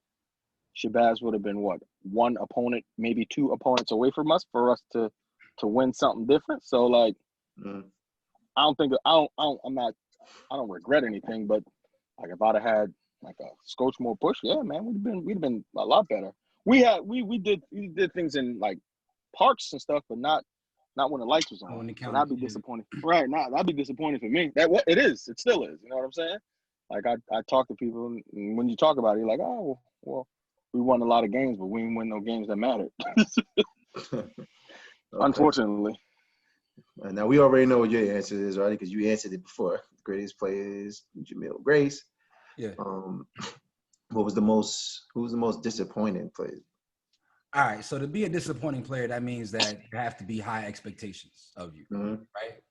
Shabazz would have been what, 1 opponent, maybe 2 opponents away from us for us to win something different. So like, I don't regret anything, but like if I'd have had like a scotch more push, yeah, man, we'd have been a lot better. We did things in like parks and stuff, but not not when the lights was Oh, on. when the So count- that'd be yeah. disappointing. Right, now that'd be disappointing for me. That what it is. It still is. You know what I'm saying? Like I talk to people, and when you talk about it, you're like, oh, well, we won a lot of games, but we didn't win no games that mattered. Okay. Unfortunately. Now we already know what your answer is, right? Because you answered it before. Greatest player is Jamil Grace. Yeah. Who was the most disappointing player? All right. So to be a disappointing player, that means that there have to be high expectations of you, right?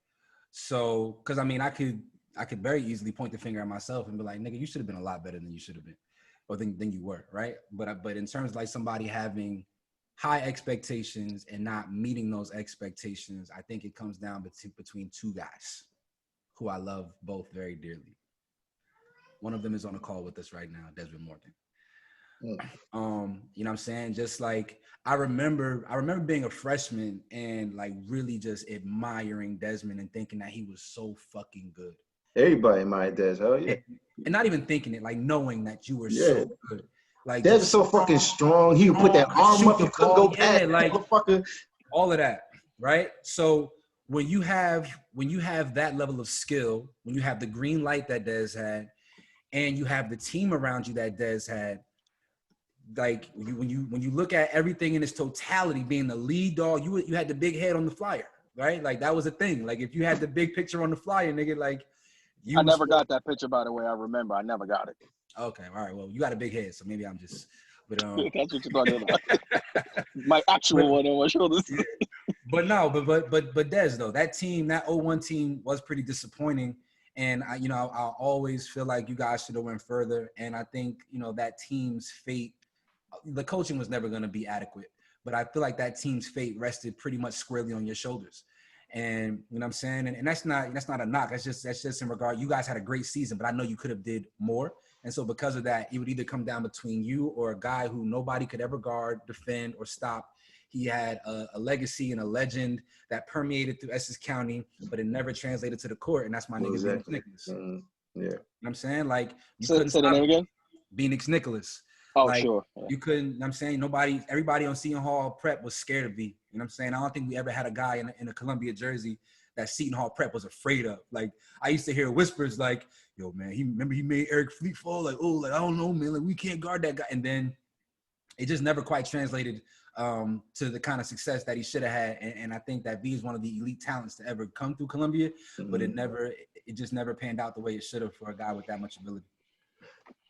So, because I mean, I could very easily point the finger at myself and be like, nigga, you should have been a lot better than you should have been, or than you were, right? But in terms of like somebody having high expectations and not meeting those expectations, I think it comes down between two guys who I love both very dearly. One of them is on a call with us right now, Desmond Morgan. You know what I'm saying? Just like I remember being a freshman and like really just admiring Desmond and thinking that he was so fucking good. Everybody admired Des, hell yeah. And not even thinking it, like knowing that you were so good. Like Des was so fucking strong. He would put that arm up, you couldn't go past like motherfucker. All of that, right? So when you have that level of skill, when you have the green light that Des had, and you have the team around you that Des had, like when you look at everything in its totality, being the lead dog, you had the big head on the flyer, right? Like that was a thing. Like if you had the big picture on the flyer, nigga, like I never got that picture, by the way. I remember. I never got it. Okay, all right. Well, you got a big head, so maybe I'm just. But that's what you're talking about. My actual one on my shoulders. But no, but Des though, that team, that 01 team was pretty disappointing, and I always feel like you guys should have went further. And I think that team's fate, the coaching was never going to be adequate, but I feel like that team's fate rested pretty much squarely on your shoulders. And you know what I'm saying? And that's not a knock. That's just in regard. You guys had a great season, but I know you could have did more. And so because of that, it would either come down between you or a guy who nobody could ever guard, defend, or stop. He had a legacy and a legend that permeated through Essex County, but it never translated to the court. And that's my nigga, Phoenix Nicholas. Yeah. You know what I'm saying? Like, you say couldn't the stop name again? Phoenix Nicholas. Oh, like, sure. Yeah. You couldn't, you know what I'm saying? Everybody on Seton Hall Prep was scared of V. You know what I'm saying? I don't think we ever had a guy in a Columbia jersey that Seton Hall Prep was afraid of. Like, I used to hear whispers like, yo, man, he made Eric Fleet fall. Like, oh, like, I don't know, man. Like, we can't guard that guy. And then it just never quite translated to the kind of success that he should have had. And I think that V is one of the elite talents to ever come through Columbia, but it just never panned out the way it should have for a guy with that much ability.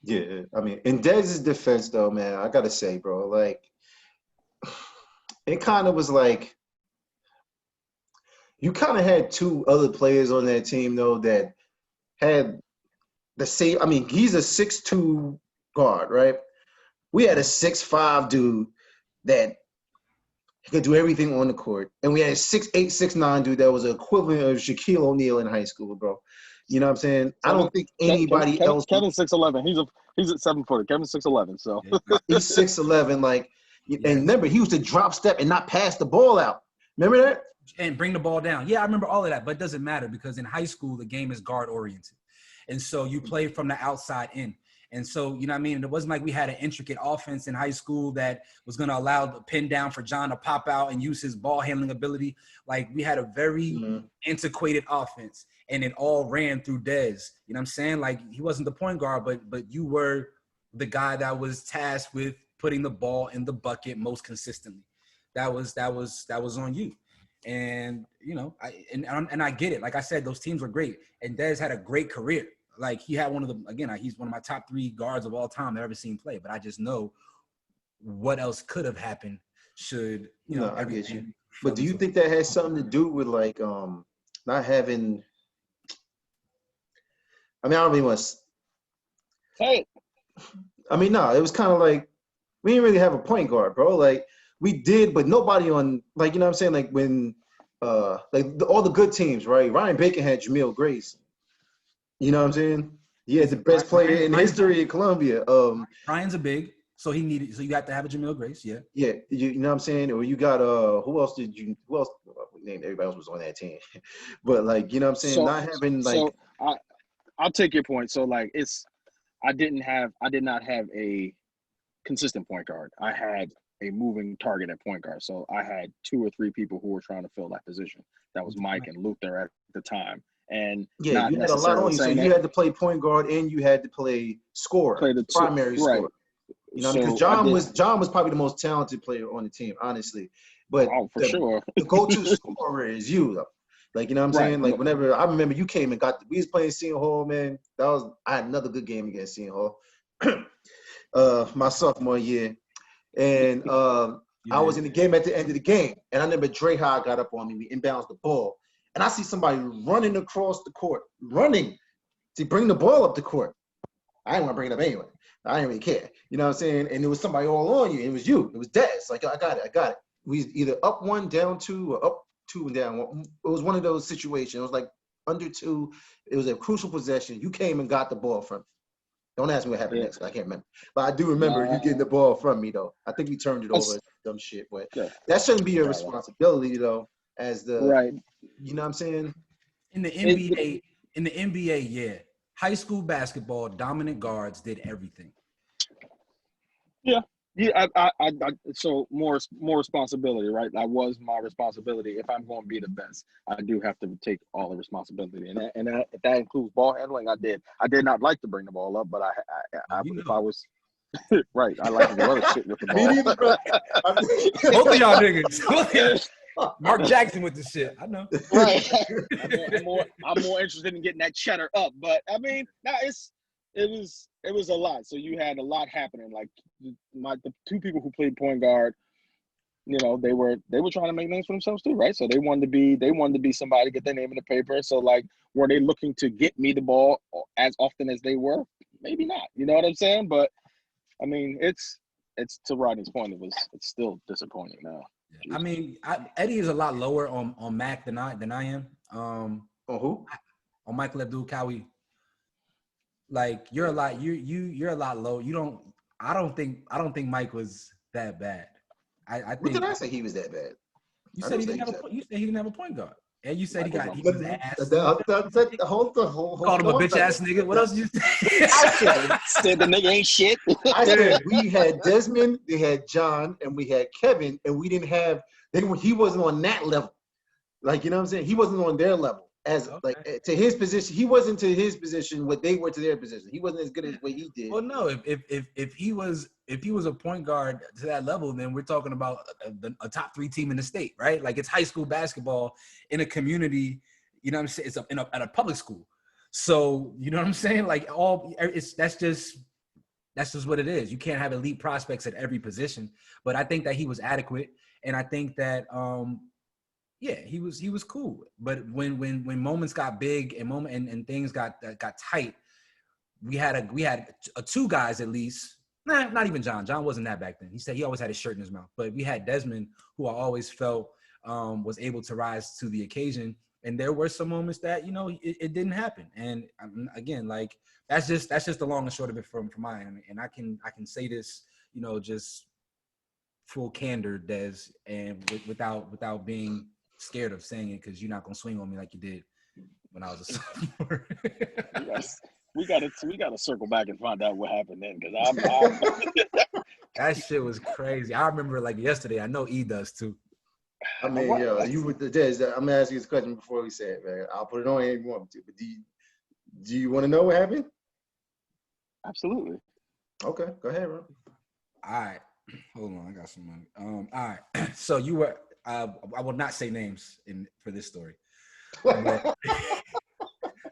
Yeah, I mean, in Dez's defense, though, man, I gotta say, bro, like, it kind of was like, you kind of had two other players on that team, though, that had the same. I mean, he's a 6'2" guard, right? We had a 6'5" dude that could do everything on the court, and we had a 6'8", 6'9" dude that was the equivalent of Shaquille O'Neal in high school, bro. You know what I'm saying? I don't think anybody else. Kevin's 6'11". He's at 7'4". Kevin's 6'11". So he's 6'11". Like, and remember, he used to drop step and not pass the ball out. Remember that? And bring the ball down. Yeah, I remember all of that, but it doesn't matter because in high school the game is guard oriented, and so you play from the outside in. And so, you know what I mean? It wasn't like we had an intricate offense in high school that was going to allow the pin down for John to pop out and use his ball handling ability. Like, we had a very antiquated offense, and it all ran through Dez. You know what I'm saying? Like, he wasn't the point guard, but you were the guy that was tasked with putting the ball in the bucket most consistently. That was on you. And, you know, I get it. Like I said, those teams were great, and Dez had a great career. Like, he had he's one of my top 3 guards of all time I've ever seen play. But I just know what else could have happened should, I get you. But do you think that has something to do with, like, not having – I mean, I don't really want to – Hey. I mean, no, it was kind of like we didn't really have a point guard, bro. Like, we did, but nobody on – like, you know what I'm saying? Like, when all the good teams, right? Ryan Bacon had Jamil Grace. You know what I'm saying? He had the best player in history in Columbia. Ryan's a big, so you got to have a Jamil Grace, yeah. Yeah, you know what I'm saying? Or you got who else? Well, everybody else was on that team. But, like, you know what I'm saying? Not having, like. So I'll take your point. So, like, I did not have a consistent point guard. I had a moving target at point guard. So I had 2 or 3 people who were trying to fill that position. That was Mike and Luther at the time. And yeah, not you had a lot on you, so you had to play point guard and you had to play scorer, primary scorer. Right. You know, because John was probably the most talented player on the team, honestly. But for sure, the go-to scorer is you, though. Like, you know what I'm saying? Like, whenever I remember you came and we was playing Seton Hall, man. I had another good game against Seton Hall, my sophomore year, and I was in the game at the end of the game, and I remember Dre High got up on me, we inbounds the ball, and I see somebody running across the court, running to bring the ball up the court. I didn't want to bring it up anyway. I didn't really care. You know what I'm saying? And it was somebody all on you. It was you. It was Des. Like, I got it. We was either up 1, down 2, or up 2 and down 1. It was one of those situations. It was like under 2. It was a crucial possession. You came and got the ball from me. Don't ask me what happened next. I can't remember. But I do remember you getting the ball from me, though. I think we turned it over. Dumb shit. But that shouldn't be your responsibility, though, as the you know what I'm saying? In the NBA, yeah. High school basketball, dominant guards did everything. Yeah. So more responsibility, right? That was my responsibility. If I'm going to be the best, I do have to take all the responsibility, and if that includes ball handling, I did. I did not like to bring the ball up, but if I was right, I like to do other shit with the ball. Both of y'all niggas. Mark Jackson with the shit. I know. Right. I'm more interested in getting that cheddar up, but I mean, it was a lot. So you had a lot happening. Like the 2 people who played point guard, you know, they were trying to make names for themselves too, right? So they wanted to be somebody, get their name in the paper. So like, were they looking to get me the ball as often as they were? Maybe not. You know what I'm saying? But I mean, it's to Rodney's point. It's still disappointing now. I mean, Eddie is a lot lower on Mac than I am. On who? On Michael Abdul-Kawi. Like you're a lot low. I don't think Mike was that bad. I think. What did I say he was that bad? You said he didn't have a point guard. And you said he was ass. Hold called him a bitch ass nigga. What else did you say? I said the nigga ain't shit. I said we had Desmond, they had John, and we had Kevin, and we didn't have. He wasn't on that level. Like, you know what I'm saying? He wasn't on their level. Like to his position, he wasn't to his position what they were to their position. He wasn't as good as what he did. Well, no, if he was a point guard to that level, then we're talking about a top 3 team in the state, right? Like it's high school basketball in a community. You know what I'm saying? It's at a public school. So you know what I'm saying? Like that's just what it is. You can't have elite prospects at every position. But I think that he was adequate, and I think that yeah, he was cool. But when moments got big and things got tight, we had 2 guys at least. Nah, not even John. John wasn't that back then. He said he always had his shirt in his mouth. But we had Desmond, who I always felt was able to rise to the occasion. And there were some moments that, you know, it didn't happen. And again, like that's just the long and short of it from mine. And I can say this, you know, just full candor, Des, and without being scared of saying it, because you're not gonna swing on me like you did when I was a sophomore. we gotta circle back and find out what happened then, because that shit was crazy. I remember like yesterday. I know E does too. I mean, yo, you with the Des. I'm gonna ask you this question before we say it, man. I'll put it on if you want me to. But do you want to know what happened? Absolutely. Okay, go ahead, bro. All right, hold on. I got some money. All right. So you were. I will not say names for this story. But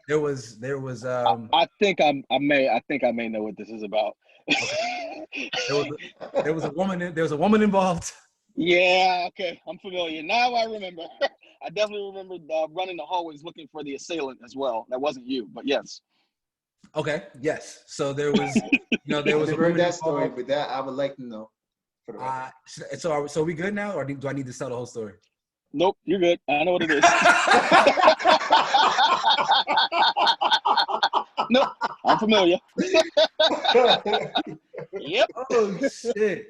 there was. I think I may know what this is about. Okay. There was a woman involved. Yeah. Okay. I'm familiar now. I remember. I definitely remember running the hallways looking for the assailant as well. That wasn't you, but yes. Okay. Yes. So there was. There was. I've heard that story, but that I would like to know. So we good now, or do I need to tell the whole story? Nope, you're good. I know what it is. Nope, I'm familiar. Yep. Oh shit.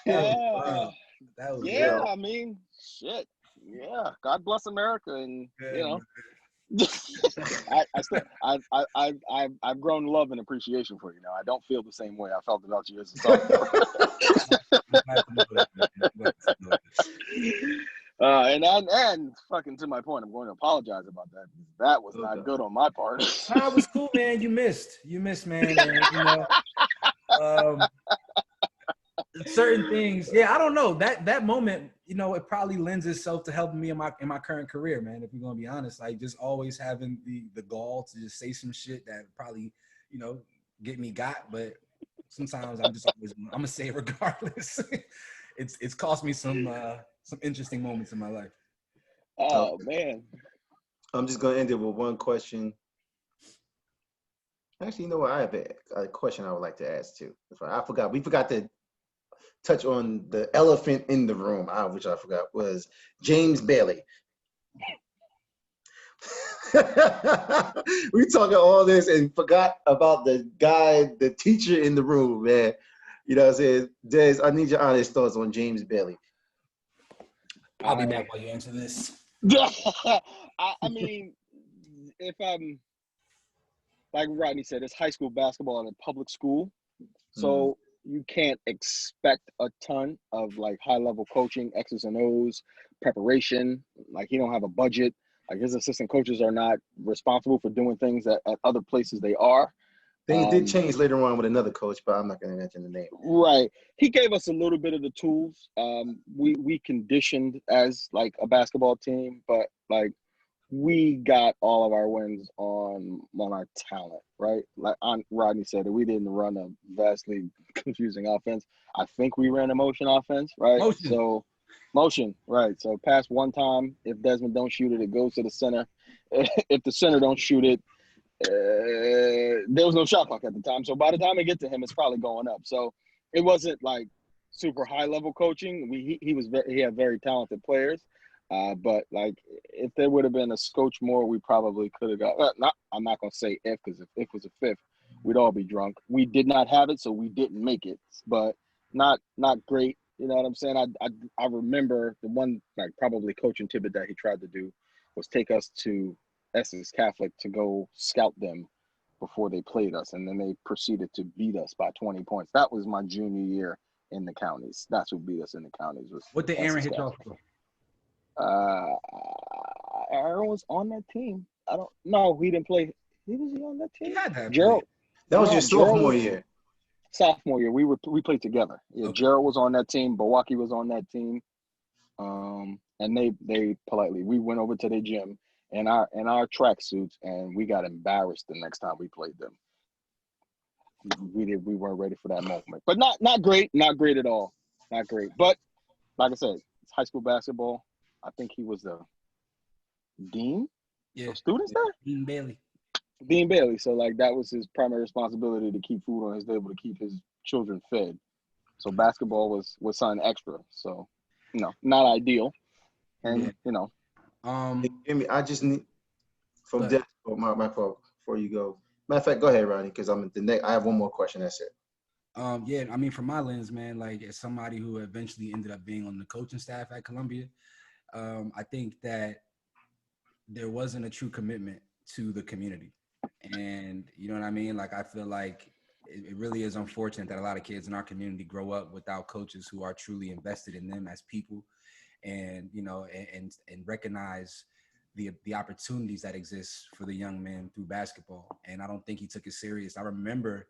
Wow. That was I mean, shit. Yeah. God bless America, and good, I've grown love and appreciation for you now. I don't feel the same way I felt about you as a sophomore. And fucking to my point, I'm going to apologize about that. That was not good on my part. Nah, it was cool, man. You missed, man. And, you know, certain things. Yeah, I don't know. That moment, you know, it probably lends itself to helping me in my current career, man. If we're gonna be honest, like just always having the gall to just say some shit that probably, you know, get me got, but sometimes I'm gonna say it regardless. It's cost me some interesting moments in my life. Oh man. I'm just gonna end it with one question. Actually, you know what? I have a question I would like to ask too. We forgot to touch on the elephant in the room, which I forgot was James Bailey. We talking all this and forgot about the teacher in the room, man. You know what I'm saying? Des, I need your honest thoughts on James Bailey. I'll be back while you answer this. I mean, if I'm, like Rodney said, it's high school basketball in a public school. So you can't expect a ton of like high level coaching, X's and O's, preparation. Like he don't have a budget. Like his assistant coaches are not responsible for doing things at other places they are. Things did change later on with another coach, but I'm not going to mention the name. Right. He gave us a little bit of the tools. We conditioned as like a basketball team, but like we got all of our wins on our talent, right? Like Rodney said, we didn't run a vastly confusing offense. I think we ran a motion offense, right? Motion, right. So pass one time. If Desmond don't shoot it, it goes to the center. If the center don't shoot it, there was no shot clock at the time. So by the time it gets to him, it's probably going up. So it wasn't like super high level coaching. He had very talented players. But like if there would have been a Coach Moore, we probably could have got. I'm not gonna say if, because if it was a fifth, we'd all be drunk. We did not have it, so we didn't make it. But not great. You know what I'm saying? I remember the one like probably coaching tidbit that he tried to do was take us to Essex Catholic to go scout them before they played us, and then they proceeded to beat us by 20 points. That was my junior year in the counties. That's who beat us in the counties. What did Aaron hit y'all for? Aaron was on that team. I don't know. He didn't play. He was on that team. He had that. Gerald. That was your sophomore year. Sophomore year, we played together. Yeah, okay. Gerald was on that team. Bawaki was on that team. And they politely, we went over to their gym in our tracksuits, and we got embarrassed the next time we played them. We weren't ready for that moment, but not great at all, not great. But like I said, it's high school basketball. I think he was the dean of students there. Dean Bailey. So like that was his primary responsibility, to keep food on his table, to keep his children fed. So basketball was something extra. So, you know, not ideal. And you know, I just need from Des, my fault, before you go. Matter of fact, go ahead, Rodney, because I'm the next. I have one more question. That's it. Yeah, I mean, from my lens, man, like as somebody who eventually ended up being on the coaching staff at Columbia, I think that there wasn't a true commitment to the community. And you know what I mean? Like, I feel like it really is unfortunate that a lot of kids in our community grow up without coaches who are truly invested in them as people, and, you know, and recognize the opportunities that exist for the young men through basketball. And I don't think he took it serious. I remember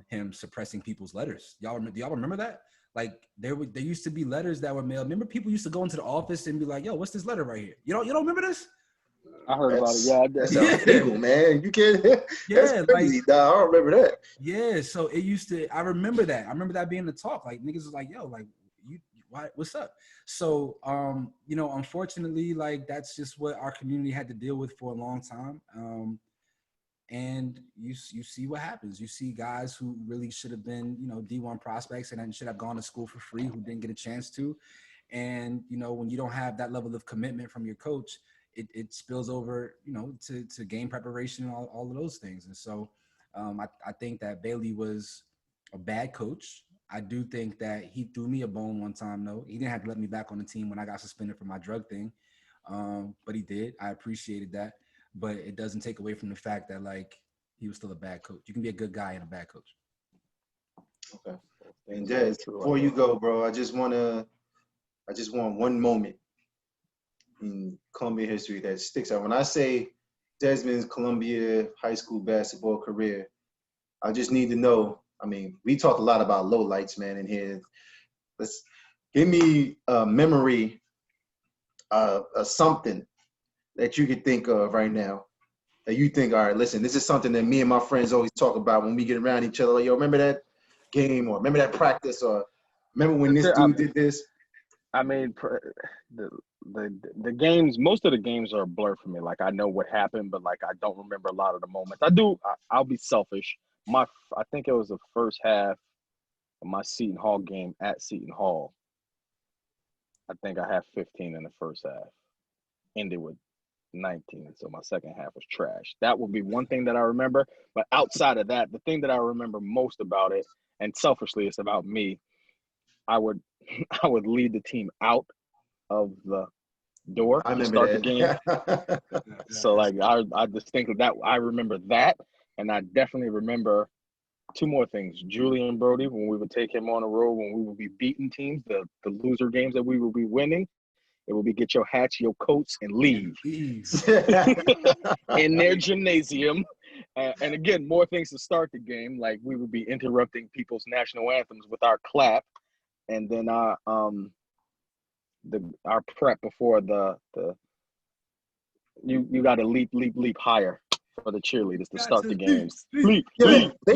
him suppressing people's letters. Do y'all remember that? Like there used to be letters that were mailed. Remember, people used to go into the office and be like, "Yo, what's this letter right here?" You don't remember this? I heard about it. Yeah, that's illegal, man. You can't. That's crazy. Like, I don't remember that. Yeah, so it used to. I remember that. I remember that being the talk. Like niggas was like, "Yo, like what's up?" So, you know, unfortunately, like that's just what our community had to deal with for a long time. And you see what happens. You see guys who really should have been, you know, D1 prospects and then should have gone to school for free, who didn't get a chance to. And, you know, when you don't have that level of commitment from your coach, it spills over, you know, to game preparation and all of those things. And so I think that Bailey was a bad coach. I do think that he threw me a bone one time, though. He didn't have to let me back on the team when I got suspended for my drug thing. But he did. I appreciated that. but it doesn't take away from the fact that like he was still a bad coach. You can be a good guy and a bad coach. Okay. And Des, before you go, bro, I just want one moment in Columbia history that sticks out. When I say Desmond's Columbia high school basketball career, I just need to know. I mean, we talked a lot about lowlights, man, in here. Let's give me a memory of something that you could think of right now that you think, all right, listen, this is something that me and my friends always talk about when we get around each other. Like, yo, remember that game, or remember that practice, or remember when this dude did this? I mean, the games, most of the games are a blur for me. Like, I know what happened, but like I don't remember a lot of the moments. I'll be selfish. I think it was the first half of my Seton Hall game at Seton Hall. I think I had 15 in the first half. Ended with 19, so my second half was trash. That would be one thing that I remember. But outside of that, the thing that I remember most about it, and selfishly, it's about me. I would lead the team out of the door to start the game. So like I distinctly that I remember that, and I definitely remember two more things. Julian Brody, when we would take him on the road, when we would be beating teams, the loser games that we would be winning, it would be get your hats, your coats, and leave in their gymnasium. And again, more things to start the game. Like we would be interrupting people's national anthems with our clap, and then our prep before you got to leap higher for the cheerleaders to start the games. They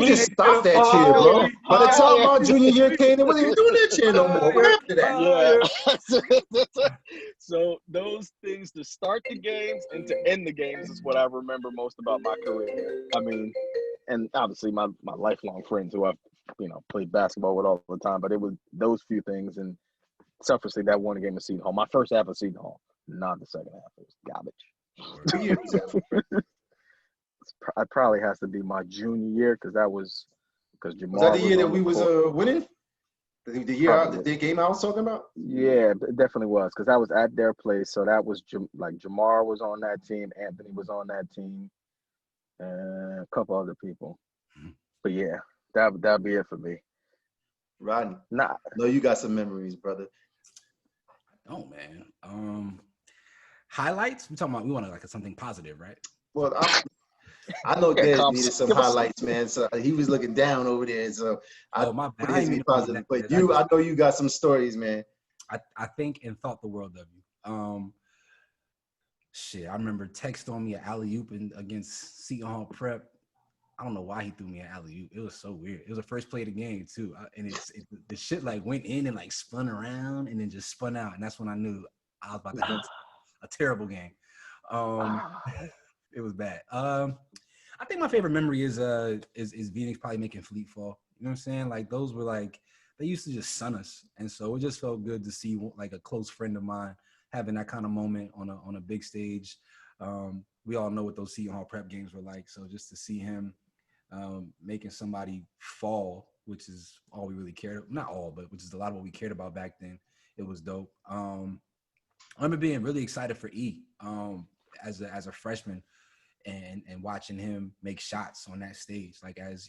just stopped that cheer, bro. By the time my junior year came, they wasn't even doing that cheer no more. What happened to that? Yeah. So those things to start the games and to end the games is what I remember most about my career. I mean, and obviously my lifelong friends who I've played basketball with all the time, but it was those few things, and selfishly that one game of Seton Hall. My first half of Seton Hall, not the second half. It was garbage. 2 years ago. It probably has to be my junior year because Jamar was that the year that we was winning? The year the game I was talking about? Yeah, it definitely was, because that was at their place. So that was like Jamar was on that team, Anthony was on that team, and a couple other people. But yeah, that'd be it for me. Rodney, nah, no, you got some memories, brother. Oh man, highlights. We want like something positive, right? Well, I know Des needed some highlights, man. So he was looking down over there. So I put his to be positive. But I know you got some stories, man. I think and thought the world of you. Shit, I remember text on me an alley-oop against Seton Hall Prep. I don't know why he threw me an alley-oop. It was so weird. It was the first play of the game too, and the shit like went in and like spun around and then just spun out, and that's when I knew I was about to have a terrible game. It was bad. I think my favorite memory is Phoenix probably making Fleet fall. You know what I'm saying? Like those were like they used to just sun us, and so it just felt good to see like a close friend of mine having that kind of moment on a big stage. We all know what those Seton Hall Prep games were like, so just to see him making somebody fall, which is all we really cared, not all, but which is a lot of what we cared about back then. It was dope. I remember being really excited for E as a freshman. And watching him make shots on that stage, like as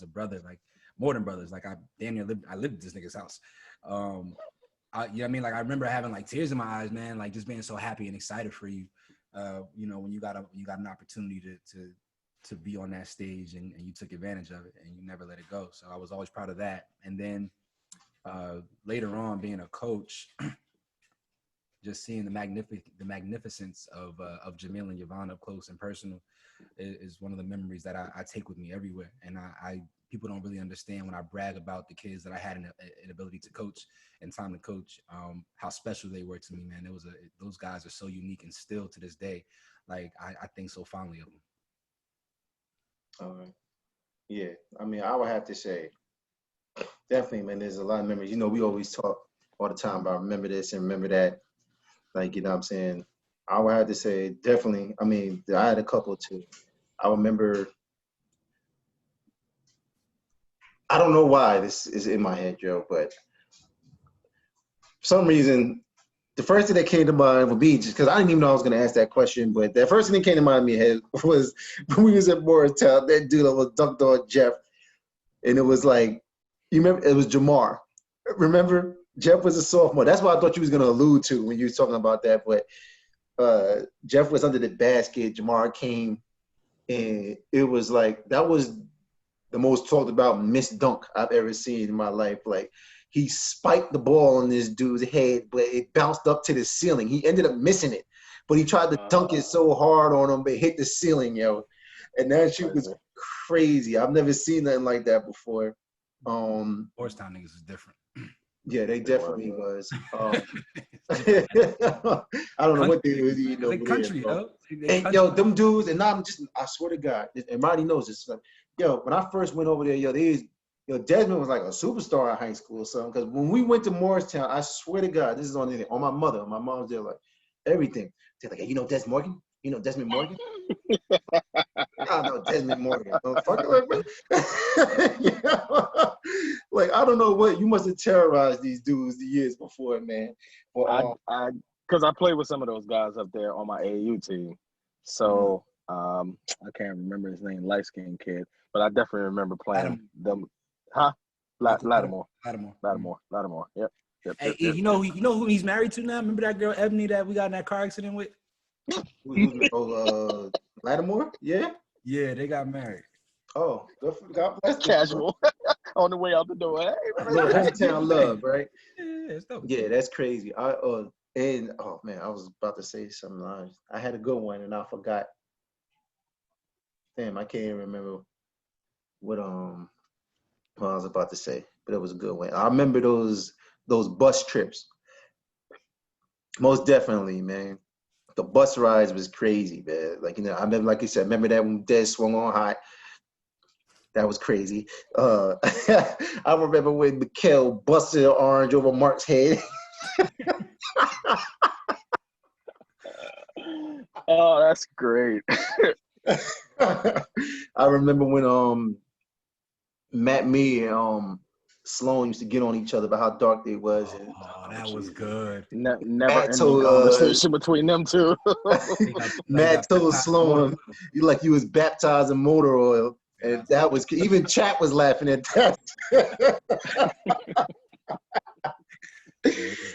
a brother, like more than brothers, like I lived at this nigga's house. I mean, like I remember having like tears in my eyes, man, like just being so happy and excited for you. When you got an opportunity to be on that stage and you took advantage of it and you never let it go. So I was always proud of that. And then later on, being a coach. Just seeing the magnificence of Jamil and Yvonne up close and personal is one of the memories that I take with me everywhere. And I people don't really understand when I brag about the kids that I had an ability to coach and time to coach, how special they were to me, man. Those guys are so unique, and still to this day, like I think so fondly of them. All right. Yeah, I mean, I would have to say, definitely, man, there's a lot of memories. We always talk all the time about remember this and remember that. Like, you know what I'm saying? I would have to say, definitely, I mean, I had a couple too. I remember, I don't know why this is in my head, Joe, but for some reason, the first thing that came to mind would be just because I didn't even know I was gonna ask that question, but the first thing that came to mind in my head was when we was at Morristown, that dude that was dunked on Jeff, and it was like, you remember it was Jamar. Remember? Jeff was a sophomore. That's what I thought you was gonna allude to when you was talking about that. But Jeff was under the basket. Jamar came, and it was like that was the most talked about missed dunk I've ever seen in my life. Like he spiked the ball on this dude's head, but it bounced up to the ceiling. He ended up missing it, but he tried to dunk it so hard on him, but it hit the ceiling, yo. And that shit was crazy. I've never seen nothing like that before. Morristown niggas is different. Yeah, they definitely was. I don't know what they was eating over country, there, and yo, them dudes, and I swear to God, and Rodney knows this. Like, yo, when I first went over there, yo, Desmond was like a superstar in high school or something. Because when we went to Morristown, I swear to God, this is on my mother. My mom's there, like everything. They're like, hey, you know Des Morgan? You know Desmond Morgan? I know Desmond Morgan. Like, you know? Like, I don't know what, you must have terrorized these dudes the years before, man. Well, because I played with some of those guys up there on my AAU team. So I can't remember his name, light-skinned kid, but I definitely remember playing them. Huh? Lattimore. Yep. Hey, you know who he's married to now? Remember that girl Ebony that we got in that car accident with? Lattimore? Yeah? Yeah, they got married. Oh, God bless them. Casual. On the way out the door. Hey, hometown love, right? Yeah, it's dope. Yeah, that's crazy. Oh man, I was about to say something. I had a good one and I forgot. Damn, I can't even remember what I was about to say, but it was a good one. I remember those bus trips. Most definitely, man. The bus rides was crazy, man. Like, you know, I remember, like you said, remember that when Des swung on hot. That was crazy. I remember when Mikhail busted an orange over Mark's head. Oh, that's great. I remember when Matt, me, and Sloan used to get on each other about how dark they was. And, that was good. Never ending conversation between them two. Matt told Sloan like he was baptized in motor oil. And that was, even Chat was laughing at that.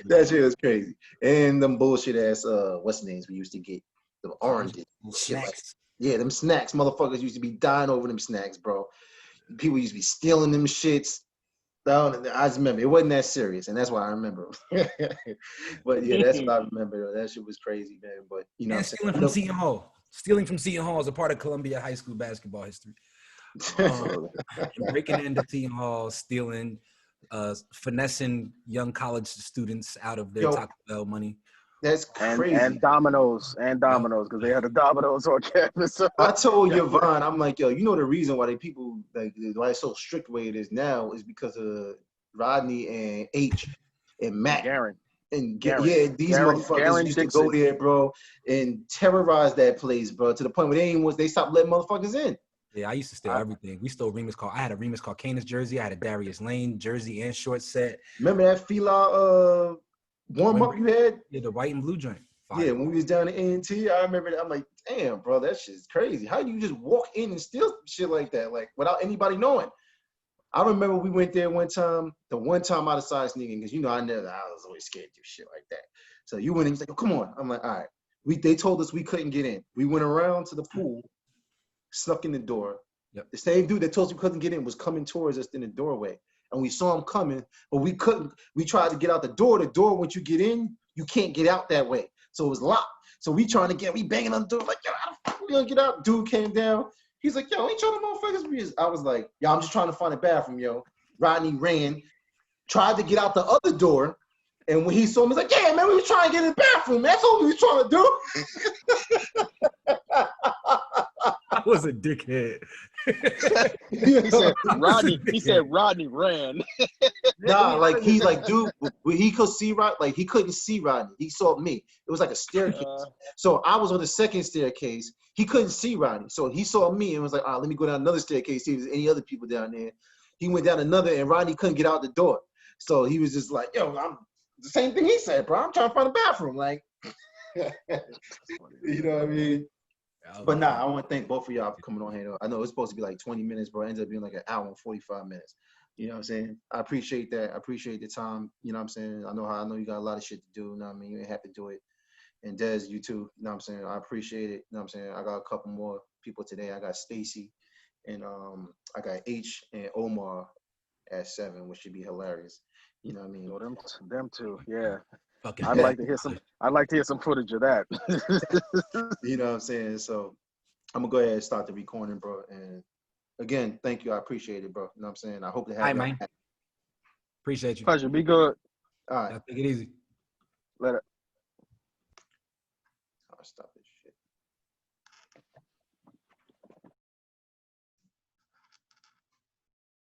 That shit was crazy. And them bullshit ass, what's names we used to get? The oranges. Snacks. Yeah, them snacks. Motherfuckers used to be dying over them snacks, bro. People used to be stealing them shits. I just remember it wasn't that serious, and that's why I remember. But yeah, that's what I remember. That shit was crazy, man. But you know, stealing from Seton Hall. Stealing from Seton Hall is a part of Columbia high school basketball history. Breaking into Seton Hall, stealing, finessing young college students out of their Taco Bell money. That's crazy. And Domino's, because they had the Domino's on campus. I told Yvonne, I'm like, yo, you know the reason why people, like, why it's so strict the way it is now is because of Rodney and H and Matt. Garen. And yeah, these motherfuckers used to go there, bro, and terrorize that place, bro, to the point where they stopped letting motherfuckers in. Yeah, I used to steal everything. We stole Remus Carl. I had a Remus Carcanis jersey. I had a Darius Lane jersey and short set. Remember that Fila warm up you had? Yeah, the white and blue joint. Fire. Yeah, when we was down at A&T, I remember that. I'm like, damn, bro, that shit's crazy. How do you just walk in and steal shit like that, like without anybody knowing? I remember we went there one time. The one time I decided sneaking, because you know I was always scared to do shit like that. So you went in, he's like, oh, come on. I'm like, all right. They told us we couldn't get in. We went around to the pool, snuck in the door. Yep. The same dude that told us we couldn't get in was coming towards us in the doorway. And we saw him coming, but we couldn't. We tried to get out the door. The door, once you get in, you can't get out that way. So it was locked. So we banging on the door, like, yo, how the fuck we gonna get out? Dude came down. He's like, yo, ain't y'all the motherfuckers? I was like, yo, I'm just trying to find a bathroom, yo. Rodney ran, tried to get out the other door. And when he saw me, he's like, yeah, man, we was trying to get in the bathroom. That's all we was trying to do. I was a dickhead. He said Rodney ran. Nah, dude, he could see he couldn't see Rodney. He saw me. It was like a staircase. So I was on the second staircase. He couldn't see Rodney. So he saw me and was like, all right, let me go down another staircase, see if there's any other people down there. He went down another and Rodney couldn't get out the door. So he was just like, yo, the same thing he said, bro. I'm trying to find a bathroom. Like, you know what I mean? But nah, I want to thank both of y'all for coming on here. I know it's supposed to be like 20 minutes, but it ends up being like an hour and 45 minutes. You know what I'm saying? I appreciate that. I appreciate the time. You know what I'm saying? I know you got a lot of shit to do. You know what I mean? You ain't have to do it. And Des, you too. You know what I'm saying? I appreciate it. You know what I'm saying? I got a couple more people today. I got Stacy and I got H and Omar at 7, which should be hilarious. You know what I mean? So them two, yeah. Fucking I'd like to hear some footage of that. You know what I'm saying? So I'm gonna go ahead and start the recording, bro. And again, thank you. I appreciate it, bro. You know what I'm saying? I hope to have you. Man. Appreciate you. Pleasure. Be good. All right. Take it easy. Let it. I'll stop this shit.